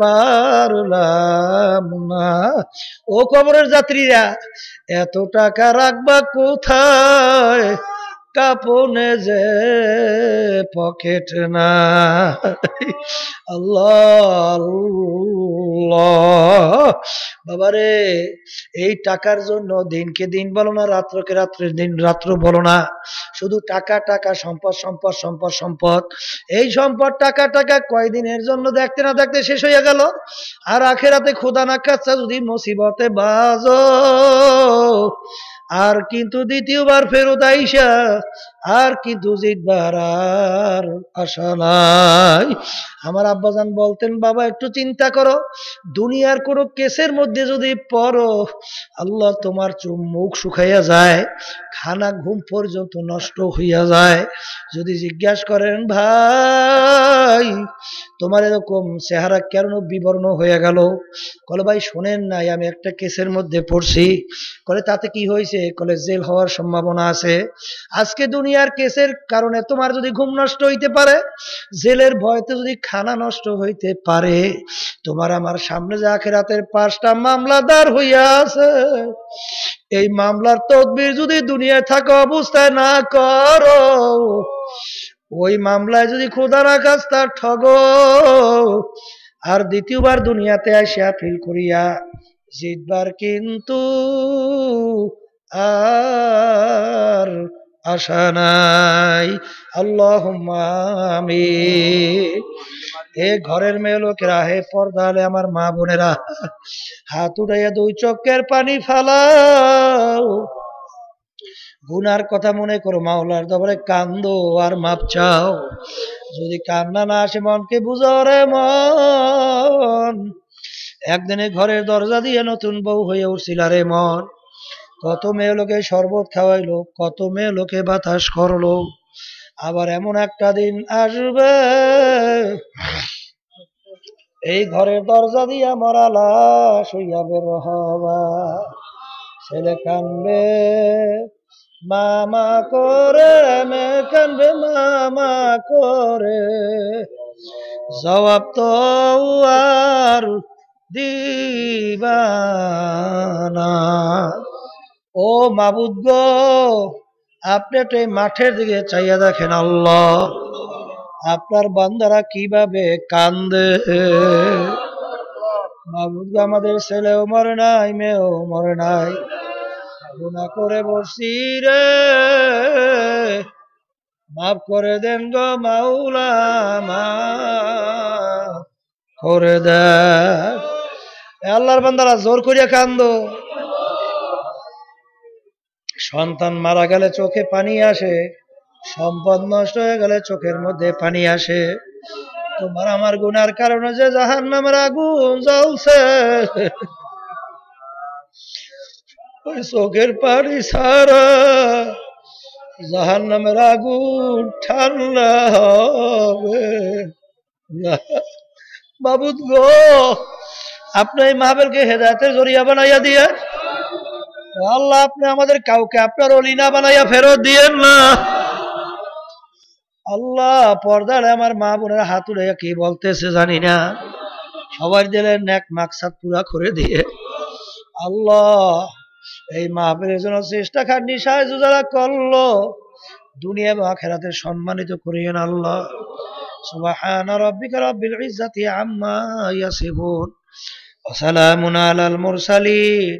পারলাম না। ও কবরের যাত্রীরা, এত টাকা রাখবা কোথায়, কাপনে যে পকেট না। আল্লাহ আল্লাহ। বাবারে, এই টাকার জন্য দিনকে দিন বলো না, রাত্রকে রাত্রের দিন রাত্র বলো না, শুধু টাকা টাকা, সম্পদ সম্পদ সম্পদ সম্পদ। এই সম্পদ টাকা টাকা কয়দিনের জন্য দেখতে না দেখতে শেষ হয়ে গেল। আর আখেরাতে খোদা না খাচ্ছা যদি মুসিবতে বাজো, আর কিন্তু দ্বিতীয়বার ফেরত আইসা আর কিন্তু জিতবার আর আশা নাই। আমার আব্বাজান বলতেন, বাবা একটু চিন্তা করো, দুনিয়ার কোনো কেসের মধ্যে যদি পড়ো, আল্লাহ তোমার মুখ শুকাইয়া যায়, খানা ঘুম পর্যন্ত নষ্ট হইয়া যায়। যদি জিজ্ঞাসা করেন ভাই তোমার এরকম চেহারা কেন বিবর্ণ হয়ে গেল, কলে ভাই শোনেন নাই আমি একটা কেসের মধ্যে পড়ছি। কলে তাতে কি হয়েছে? কলে জেল হওয়ার সম্ভাবনা আছে। আজকে দুনিয়ার কেসের কারণে তোমার যদি ঘুম নষ্ট হইতে পারে, জেলের ভয়তে যদি খানা নষ্ট হইতে পারে, তোমার আমার সামনে যে আখিরাতের 5টা মামলা দাঁড় হইয়া আছে, এই মামলার তদবির যদি দুনিয়ায় থাকা অবস্থায় না করো, ওই মামলায় যদি খোদা না কাছ তার ঠগ, আর দ্বিতীয়বার দুনিয়াতে আসিয়া ফিল করিয়া জিতবার কিন্তু আর আশা নাই। আল্লাহুম্মা আমিন। এ ঘরের মেয়ে লোকেরা, হে পর্দালে আমার মা বোনেরা, হাত উঠাইয়া 2 চোখের পানি ফালাও, গুনার কথা মনে করো, মাওলার দরবারে কান্দো আর মাপ চাও। যদি কান্না না আসে মনকে বুঝাও রে মন, একদিনে ঘরের দরজা দিয়ে নতুন বউ হয়ে উঠছিল রে মন, কত মেয়ে লোকে শরবত খাওয়াইলো, কত মেয়ে লোকে বাতাস করলো, আবার এমন একটা দিন আসবে এই ঘরের দরজা দিয়া মরা লাশ হইয়া বের হবা, ছেলে কানবে মামা করে, মেয়ে কানবে মামা করে, জবাব তো আর দিবা না। ও মাবুদ গো, আপনি তো এই মাঠের দিকে চাইয়া দেখেন আল্লাহ, আপনার বান্দারা কিভাবে কান্দে। মাবুদ গো, আমাদের ছেলেও মরে নাই, মেয়েও মরে নাই, গুনাহ করে বসছি রে, মাফ করে দেন গো মাওলা, মাফ করে দেন। আল্লাহর বান্দারা জোর করিয়া কান্দো। সন্তান মারা গেলে চোখে পানি আসে, সম্পদ নষ্ট হয়ে গেলে চোখের মধ্যে পানি আসে। তোমার আমার গুনার কারণে যে জাহান্নামের আগুন জ্বলছে, ওই চোখের পানি ছাড়া জাহান্নামের আগুন ঠান্ডা হবে না। মাবুদ গো, আপনি এই মাহফিলকে হেদায়েতের জরিয়া বানাইয়া দিয়ে আল্লাহ, আপনি আমাদের কাউকে আপনার ওলি না বানাইয়া ফেরত দিয়েন না। আল্লাহ, পর্দার আমার মা বোনের হাত উড়াইয়া কি বলতেছে জানি না, সবার দিলেন নেক মাকসাদ পুরা করে দিয়ে আল্লাহ, এই মাহফিলের জন্য চেষ্টা খাটনি সাহায্য যারা করলো, দুনিয়া এবং আখিরাতে সম্মানিত করিয়েন আল্লাহ। সুবহানা রাব্বিকা রাব্বিল ইজ্জাতি আম্মা ইয়াসিফুন ওয়া সালামুন আলাল মুরসালিন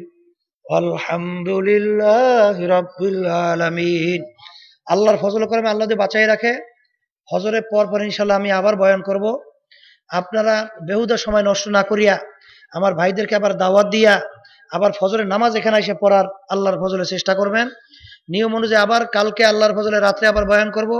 আলহামদুলিল্লাহি রাব্বিল আলামিন। আল্লাহর ফজল করমে আল্লাহ যদি বাঁচাই রাখে, হজরের পর ইনশাল্লাহ আমি আবার বয়ান করব। আপনারা বেহুদা সময় নষ্ট না করিয়া আমার ভাইদেরকে আবার দাওয়াত দিয়া আবার ফজরের নামাজ এখানে এসে পড়ার আল্লাহর ফজলে চেষ্টা করবেন। নিয়ম অনুযায়ী আবার কালকে আল্লাহর ফজলে রাত্রে আবার বয়ান করব।